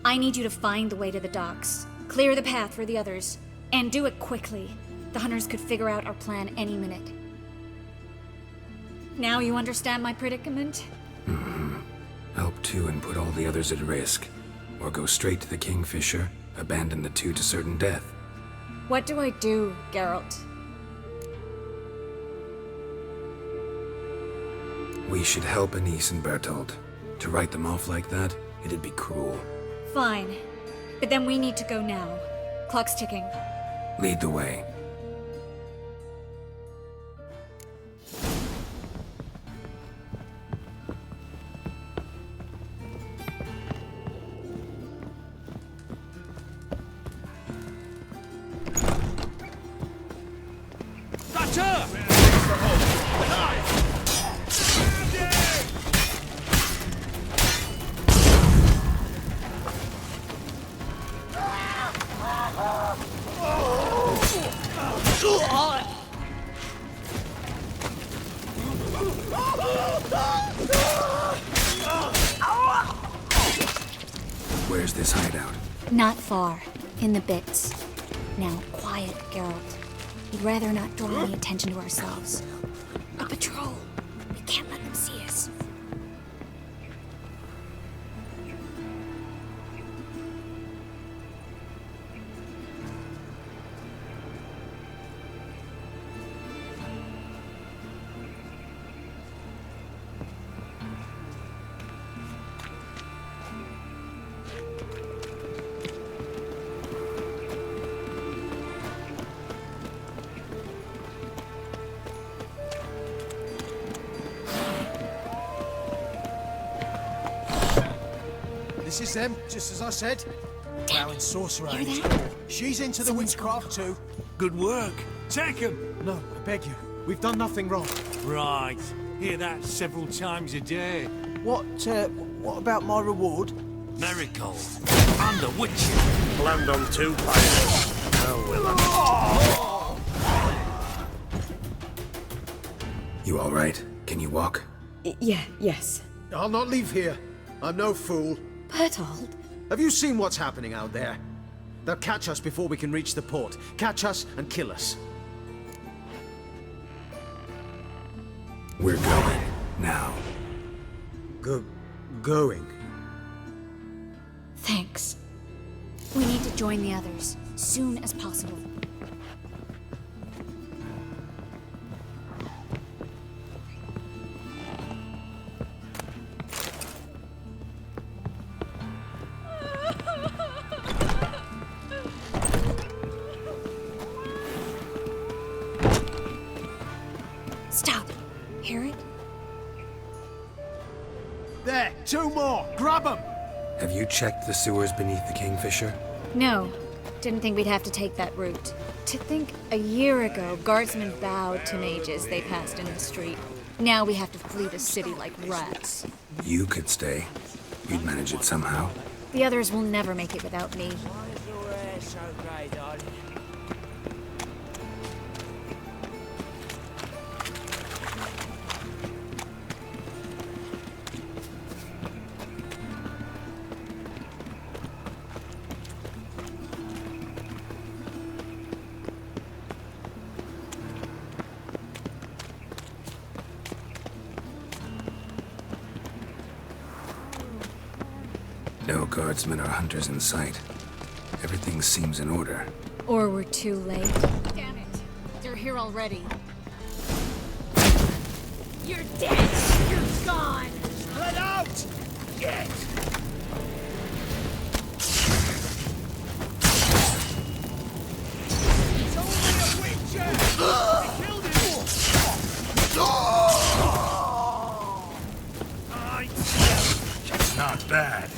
I need you to find the way to the docks, clear the path for the others, and do it quickly. The hunters could figure out our plan any minute. Now you understand my predicament? Mm-hmm. Help two and put all the others at risk. Or go straight to the Kingfisher, abandon the two to certain death. What do I do, Geralt? We should help Anise and Bertold. To write them off like that, it'd be cruel. Fine. But then we need to go now. Clock's ticking. Lead the way. Where's this hideout? Not far. In the bits. Now, quiet, Geralt. We'd rather not draw any attention to ourselves. A patrol. We can't let them see us. This is them, just as I said. Plowing sorcerer and his that? door. She's into the witchcraft too. Good work. Take him. No, I beg you. We've done nothing wrong. Right. Hear that several times a day. What about my reward? Marigold. Under witching. Land on two pirates. Oh, You all right? Can you walk? Yes. I'll not leave here. I'm no fool. Bertold? Have you seen what's happening out there? They'll catch us before we can reach the port. Catch us and kill us. We're going. Now. Going? Thanks. We need to join the others, soon as possible. Stop. Hear it? There, two more. Grab them. Have you checked the sewers beneath the Kingfisher? No. Didn't think we'd have to take that route. To think a year ago, guardsmen bowed to mages they passed in the street. Now we have to flee the city like rats. You could stay. You'd manage it somehow. The others will never make it without me. No guardsmen or hunters in sight. Everything seems in order. Or we're too late. Damn it. They're here already. You're dead! You're gone! Let out! Get! It's only a witcher! He killed him! Not bad.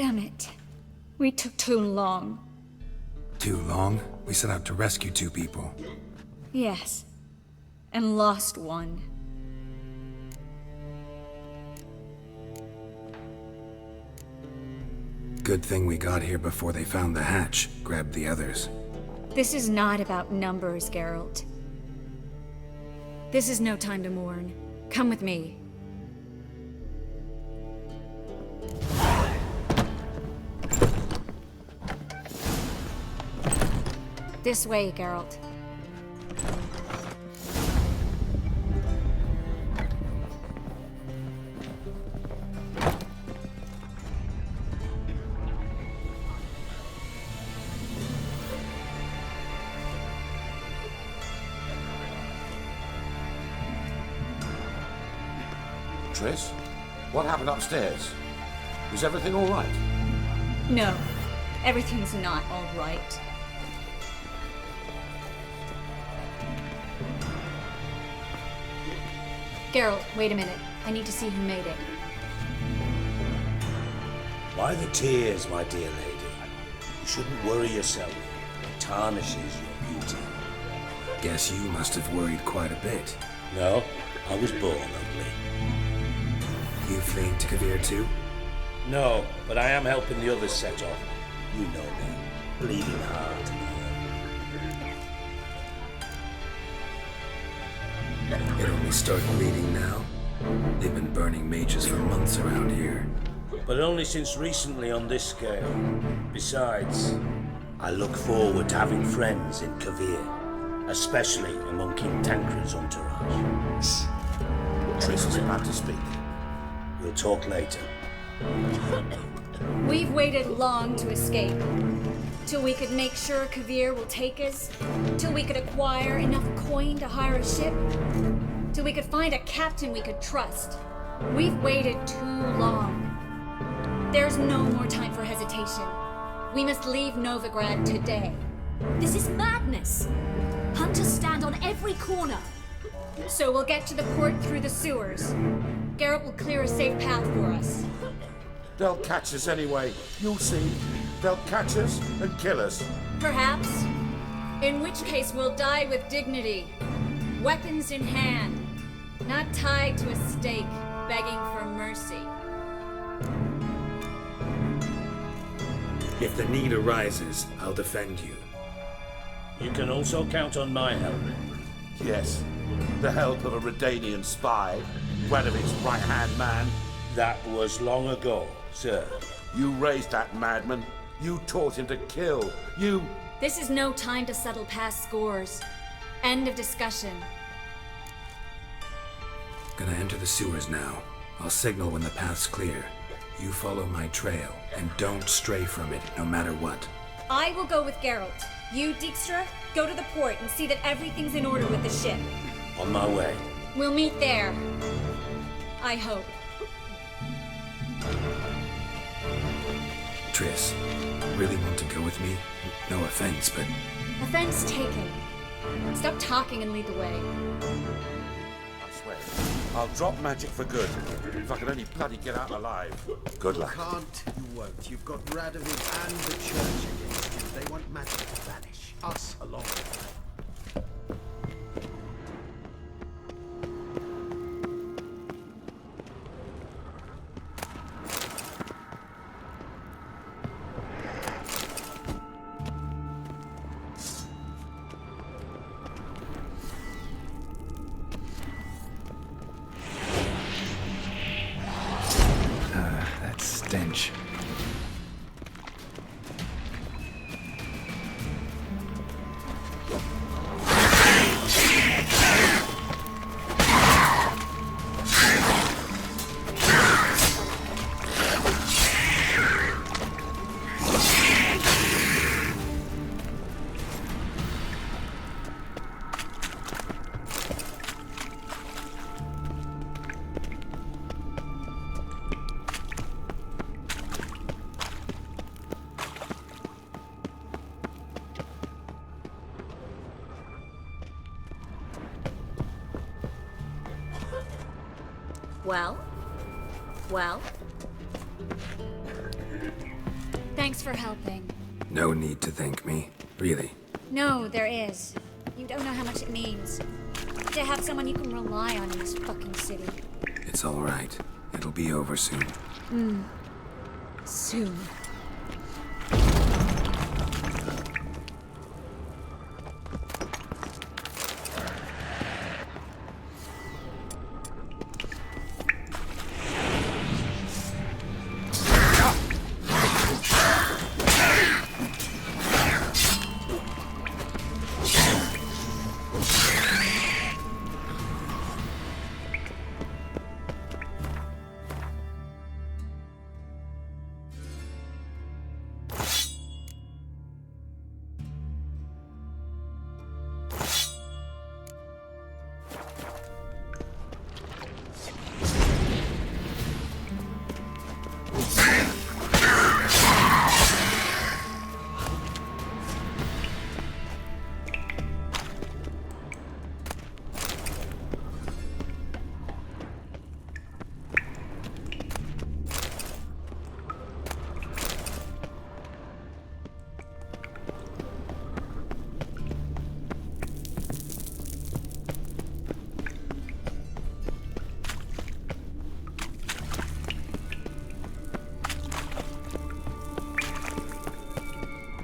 Damn it. We took too long. Too long? We set out to rescue 2 people. Yes. And lost one. Good thing we got here before they found the hatch, grabbed the others. This is not about numbers, Geralt. This is no time to mourn. Come with me. This way, Geralt. Triss? What happened upstairs? Is everything all right? No, everything's not all right. Geralt, wait a minute. I need to see who made it. Why the tears, my dear lady? You shouldn't worry yourself. It tarnishes your beauty. Guess you must have worried quite a bit. No, I was born ugly. You fleeing to Kavir too? No, but I am helping the others set off. You know me. Bleeding heart. It only started bleeding now. They've been burning mages for months around here. But only since recently on this scale. Besides, I look forward to having friends in Kavir, especially among King Tancred's entourage. Triss is about to speak. We'll talk later. We've waited long to escape. Till we could make sure Kavir will take us. Till we could acquire enough coin to hire a ship. Till we could find a captain we could trust. We've waited too long. There's no more time for hesitation. We must leave Novigrad today. This is madness! Hunters stand on every corner. So we'll get to the port through the sewers. Geralt will clear a safe path for us. They'll catch us anyway. You'll see. They'll catch us and kill us. Perhaps. In which case we'll die with dignity. Weapons in hand. Not tied to a stake, begging for mercy. If the need arises, I'll defend you. You can also count on my help. Yes. The help of a Redanian spy. Weddervich's right-hand man. That was long ago, sir. You raised that madman. You taught him to kill. You... This is no time to settle past scores. End of discussion. Gonna enter the sewers now. I'll signal when the path's clear. You follow my trail, and don't stray from it, no matter what. I will go with Geralt. You, Dijkstra, go to the port and see that everything's in order with the ship. On my way. We'll meet there. I hope. Triss, really want to go with me? No offense, but... Offense taken. Stop talking and lead the way. I swear, I'll drop magic for good. If I could only bloody get out alive. Good luck. You can't, you won't. You've got Radovid and the church against you. They want magic to vanish. Us along with them. That stench. Well? Thanks for helping. No need to thank me, really. No, there is. You don't know how much it means. To have someone you can rely on in this fucking city. It's all right. It'll be over soon. Soon.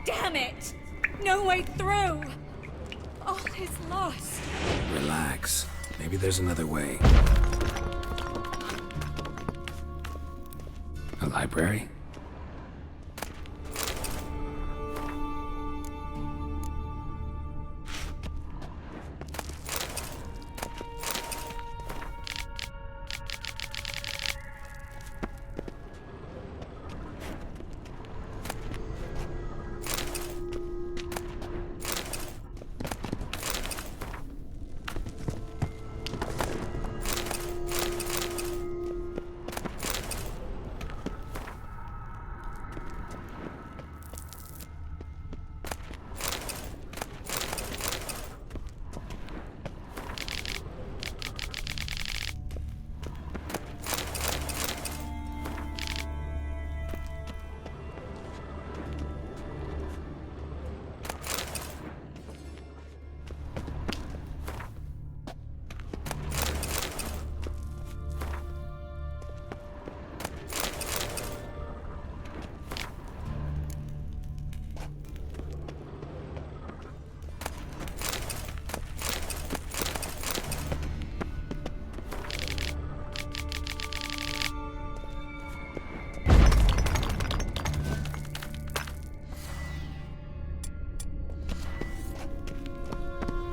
Damn it! No way through! All is lost. Relax. Maybe there's another way. A library?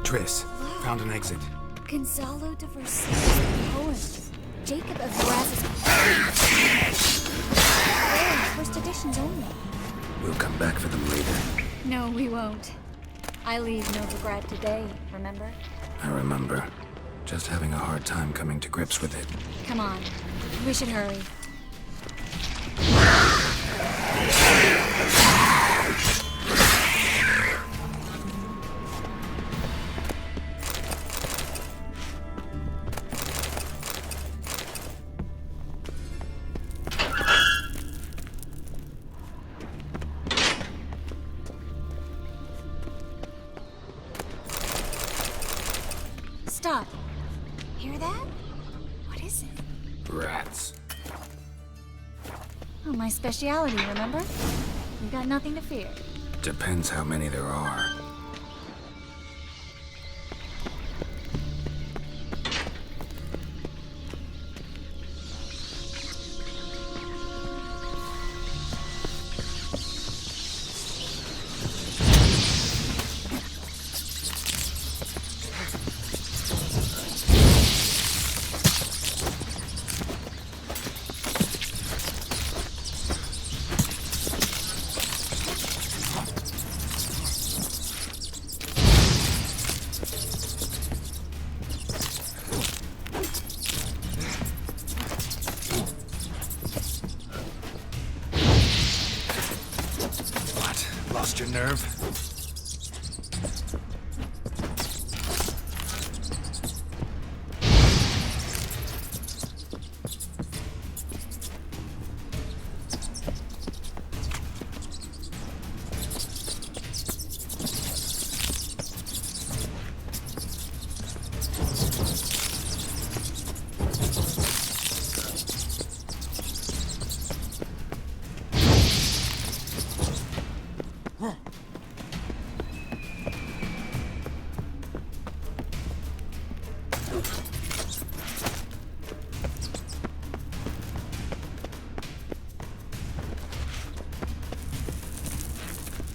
Triss, found an exit. Gonzalo de Versailles' poems. Jacob of Braz's. First editions only. We'll come back for them later. No, we won't. I leave Novigrad today, remember? I remember. Just having a hard time coming to grips with it. Come on. We should hurry. Stop. Hear that? What is it? Rats. Oh, my speciality, remember? You got nothing to fear. Depends how many there are. Lost your nerve?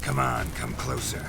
Come on, come closer.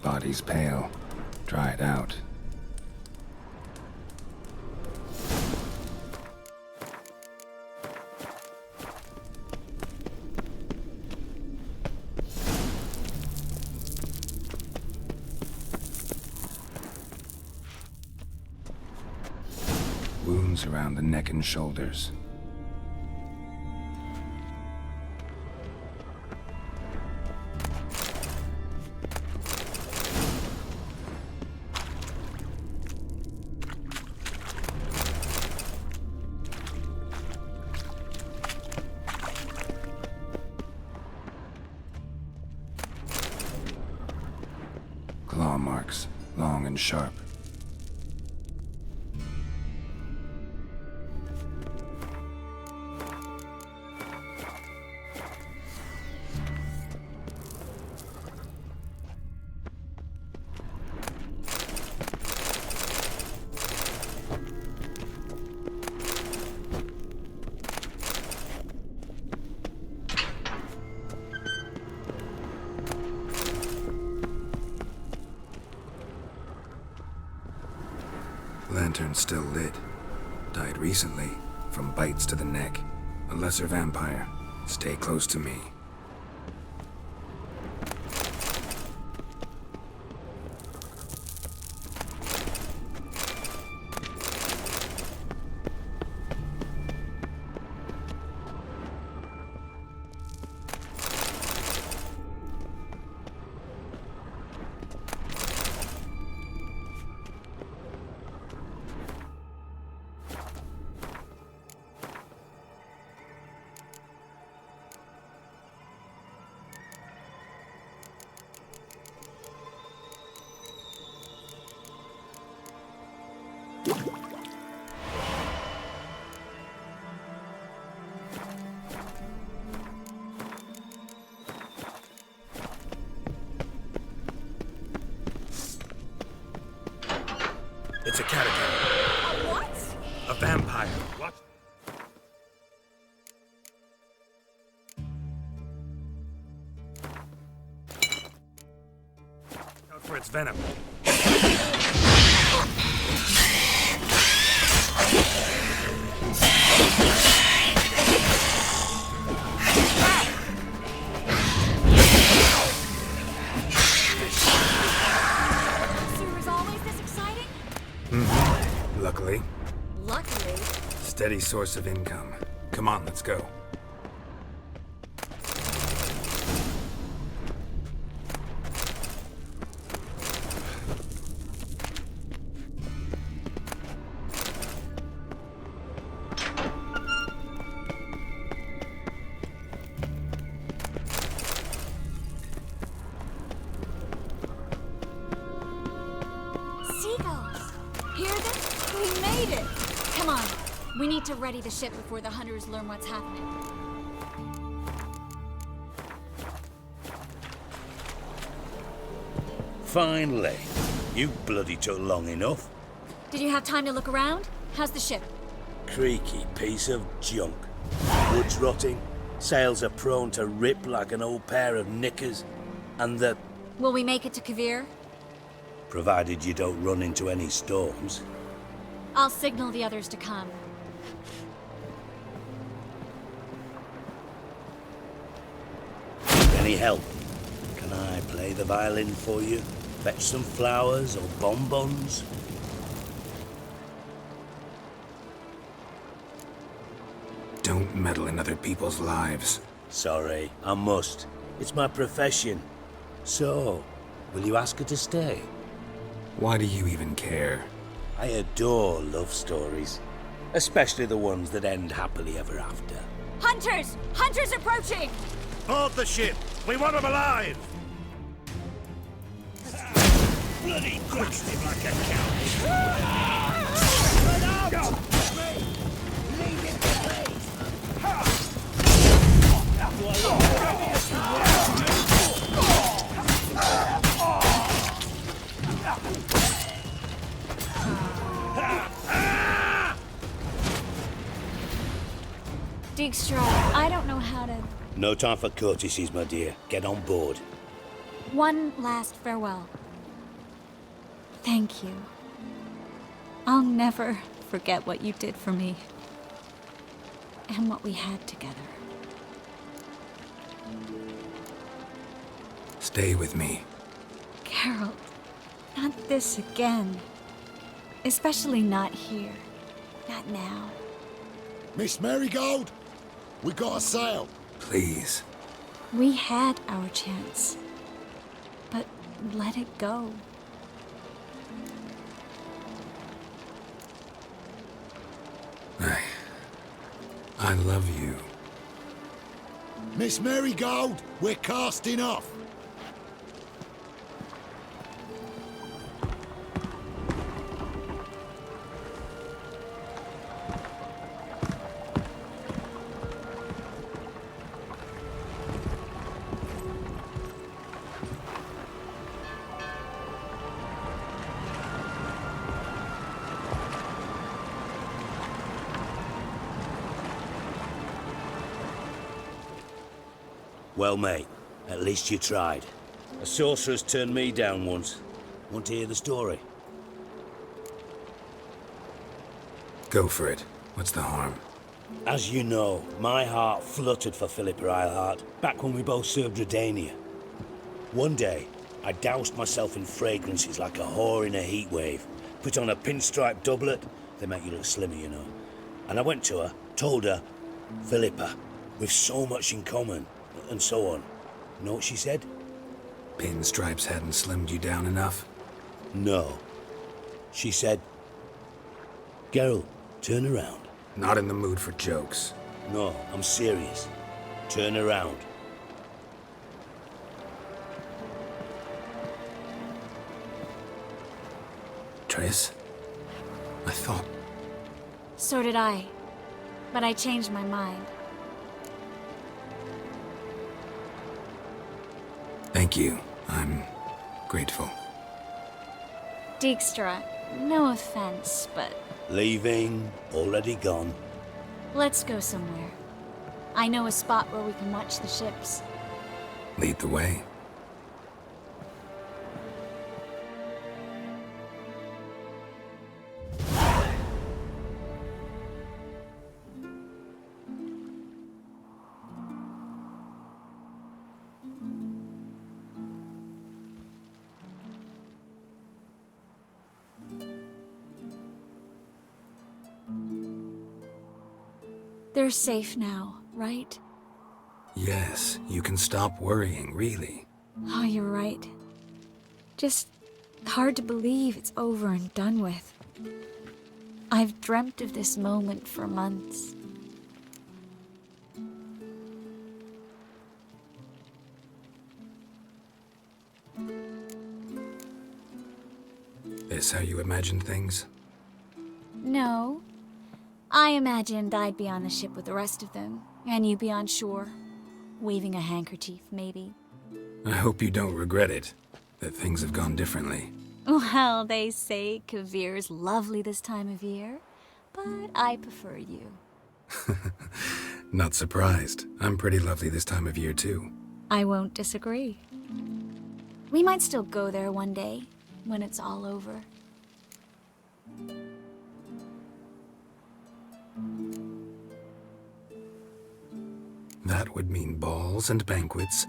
Body's pale, dried out. Wounds around the neck and shoulders. Claw marks, long and sharp. Lantern still lit. Died recently, from bites to the neck. A lesser vampire. Stay close to me. It's a catacomb. What? A vampire. What? Out for its venom. Luckily. Luckily. Steady source of income. Come on, let's go. Seagulls! Hear them? We made it! Come on. We need to ready the ship before the hunters learn what's happening. Finally. You bloody took long enough. Did you have time to look around? How's the ship? Creaky piece of junk. Wood's rotting, sails are prone to rip like an old pair of knickers, and the... Will we make it to Kavir? Provided you don't run into any storms. I'll signal the others to come. Any help? Can I play the violin for you? Fetch some flowers or bonbons? Don't meddle in other people's lives. Sorry, I must. It's my profession. So, will you ask her to stay? Why do you even care? I adore love stories. Especially the ones that end happily ever after. Hunters! Hunters approaching! Board the ship! We want them alive! Bloody crushed him like a cow! Dijkstra, I don't know how to... No time for courtesies, my dear. Get on board. One last farewell. Thank you. I'll never forget what you did for me. And what we had together. Stay with me. Geralt, not this again. Especially not here. Not now. Miss Marigold, we got a sail. Please. We had our chance. But let it go. I love you. Miss Marigold, we're casting off. Well, mate, at least you tried. A sorceress turned me down once. Want to hear the story? Go for it. What's the harm? As you know, my heart fluttered for Philippa Eilhart back when we both served Redania. One day, I doused myself in fragrances like a whore in a heat wave. Put on a pinstripe doublet. They make you look slimmer, you know. And I went to her, told her, Philippa, we've so much in common, and so on. You know what she said? Pinstripes hadn't slimmed you down enough? No. She said, Geralt, turn around. Not in the mood for jokes. No, I'm serious. Turn around. Triss? I thought... So did I. But I changed my mind. Thank you. I'm grateful. Dijkstra, no offense, but Leaving, already gone. let's go somewhere. I know a spot where we can watch the ships. Lead the way. They're safe now, right? Yes, you can stop worrying, really. Oh, you're right. Just hard to believe it's over and done with. I've dreamt of this moment for months. This how you imagine things? No. I imagined I'd be on the ship with the rest of them, and you'd be on shore, waving a handkerchief, maybe. I hope you don't regret it. that things have gone differently. Well, they say Kavir's lovely this time of year, but I prefer you. Not surprised. I'm pretty lovely this time of year, too. I won't disagree. We might still go there one day, when it's all over. That would mean balls and banquets,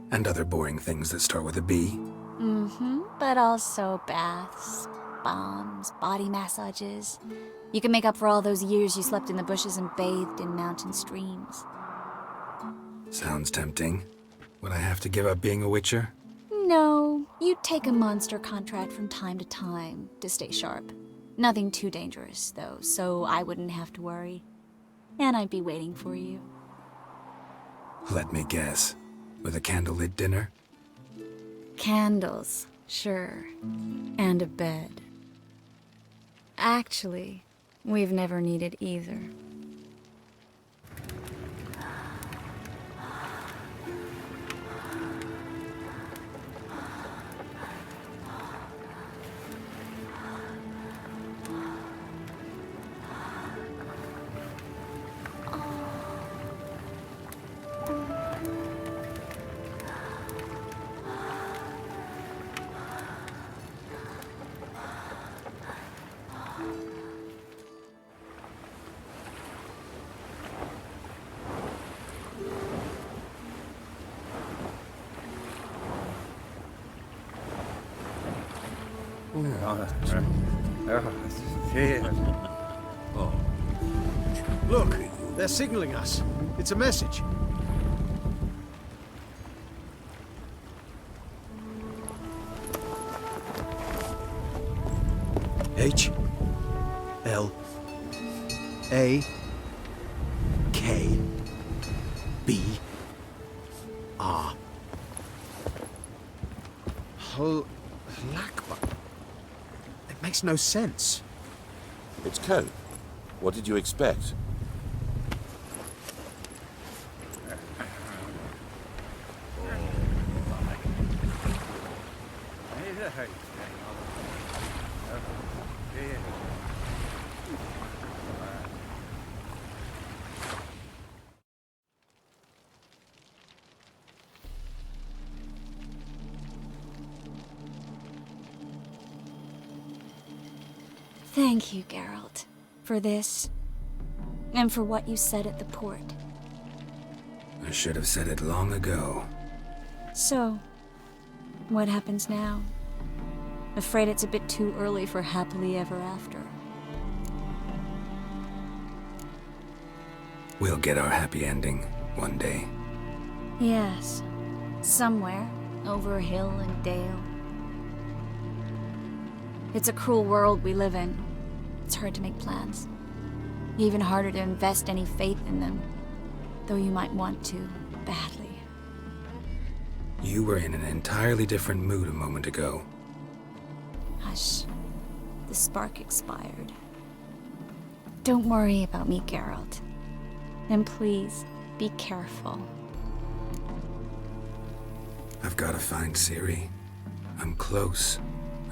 and other boring things that start with a B. Mm-hmm, but also baths, bombs, body massages. You can make up for all those years you slept in the bushes and bathed in mountain streams. Sounds tempting. Would I have to give up being a witcher? No, you take a monster contract from time to time to stay sharp. Nothing too dangerous, though, so I wouldn't have to worry. And I'd be waiting for you. Let me guess. With a candlelit dinner? Candles, sure. And a bed. Actually, we've never needed either. Look, they're signaling us. It's a message. H L A K B R Halakba. It makes no sense. It's code. What did you expect? Thank you, Geralt, for this, and for what you said at the port. I should have said it long ago. So, what happens now? Afraid it's a bit too early for happily ever after. We'll get our happy ending one day. Yes, somewhere, over hill and dale. It's a cruel world we live in. It's hard to make plans. Even harder to invest any faith in them, though you might want to, badly. You were in an entirely different mood a moment ago. Hush. The spark expired. Don't worry about me, Geralt. And please, be careful. I've got to find Ciri. I'm close.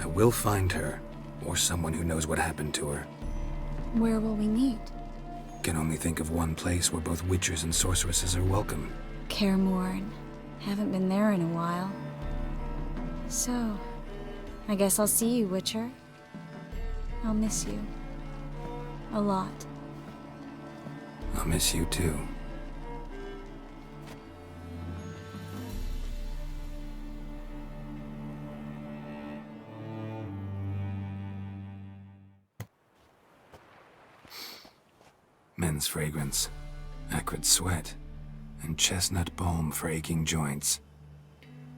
I will find her, or someone who knows what happened to her. Where will we meet? Can only think of one place where both witchers and sorceresses are welcome. Kaer Morhen. Haven't been there in a while. So, I guess I'll see you, Witcher. I'll miss you. A lot. I'll miss you too. Men's fragrance, acrid sweat, and chestnut balm for aching joints.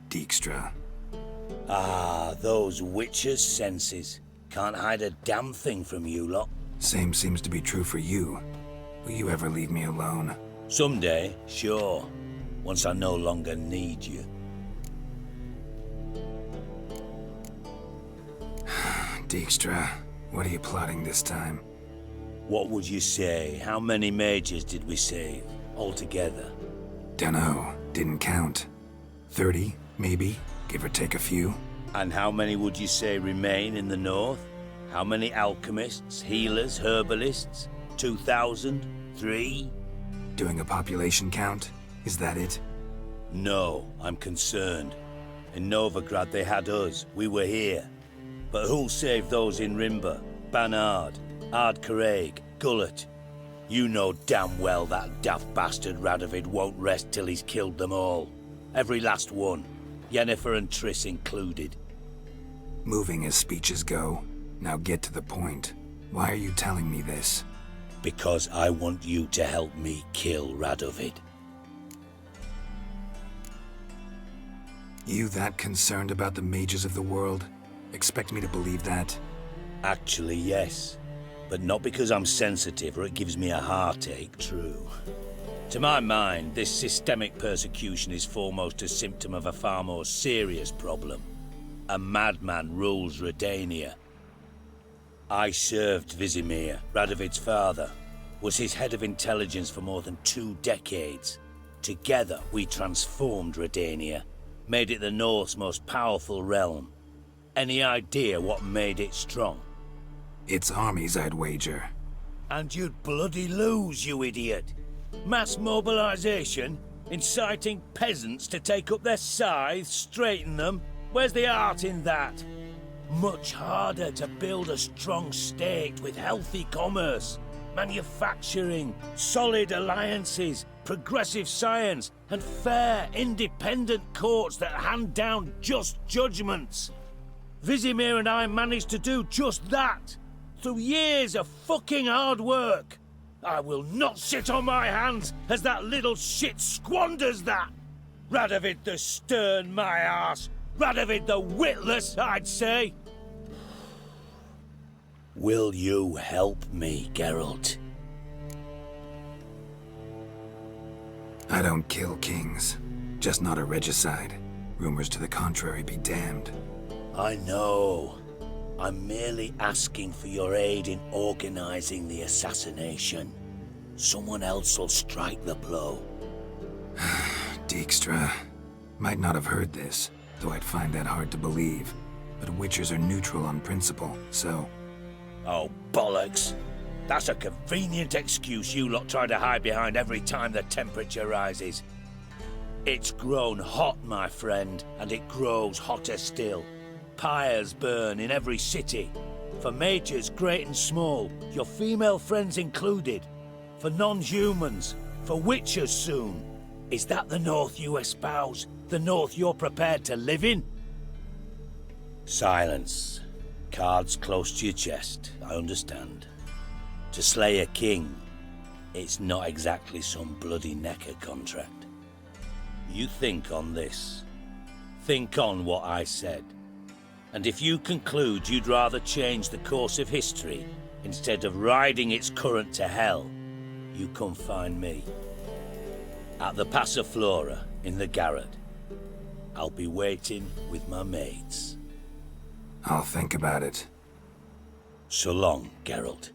Dijkstra. Ah, those witches' senses. Can't hide a damn thing from you lot. Same seems to be true for you. Will you ever leave me alone? Someday, sure. Once I no longer need you. Dijkstra, what are you plotting this time? What would you say? How many mages did we save, altogether? Dunno. Didn't count. 30, maybe, give or take a few. And how many would you say remain in the north? How many alchemists, healers, herbalists? 2,000? 3? Doing a population count? Is that it? No, I'm concerned. In Novigrad they had us, we were here. But who'll save those in Rimba? Banard, Ardcaraig, Gullet? You know damn well that daft bastard Radovid won't rest till he's killed them all. Every last one. Yennefer and Triss included. Moving as speeches go. Now get to the point. Why are you telling me this? Because I want you to help me kill Radovid. You that concerned about the mages of the world? Expect me to believe that? Actually, yes. But not because I'm sensitive or it gives me a heartache, true. To my mind, this systemic persecution is foremost a symptom of a far more serious problem. A madman rules Redania. I served Vizimir, Radovid's father, was his head of intelligence for more than 2 decades. Together, we transformed Redania, made it the North's most powerful realm. Any idea what made it strong? Its armies, I'd wager. And you'd bloody lose, you idiot. Mass mobilization, inciting peasants to take up their scythes, straighten them. Where's the art in that? Much harder to build a strong state with healthy commerce, manufacturing, solid alliances, progressive science, and fair, independent courts that hand down just judgments. Vizimir and I managed to do just that, through years of fucking hard work. I will not sit on my hands as that little shit squanders that. Radovid the stern, my arse. Radovid the witless, I'd say. Will you help me, Geralt? I don't kill kings. Just not a regicide. Rumors to the contrary be damned. I know. I'm merely asking for your aid in organizing the assassination. Someone else will strike the blow. Dijkstra. Might not have heard this, though I'd find that hard to believe. But Witchers are neutral on principle, so... Oh, bollocks. That's a convenient excuse you lot try to hide behind every time the temperature rises. It's grown hot, my friend, and it grows hotter still. Pyres burn in every city. For mages great and small, your female friends included. For non-humans, for witchers soon. Is that the North you espouse? The North you're prepared to live in? Silence. Cards close to your chest, I understand. To slay a king, it's not exactly some bloody necker contract. You think on this. Think on what I said. And if you conclude you'd rather change the course of history instead of riding its current to hell, you come find me. At the Passiflora in the garret. I'll be waiting with my mates. I'll think about it. So long, Geralt.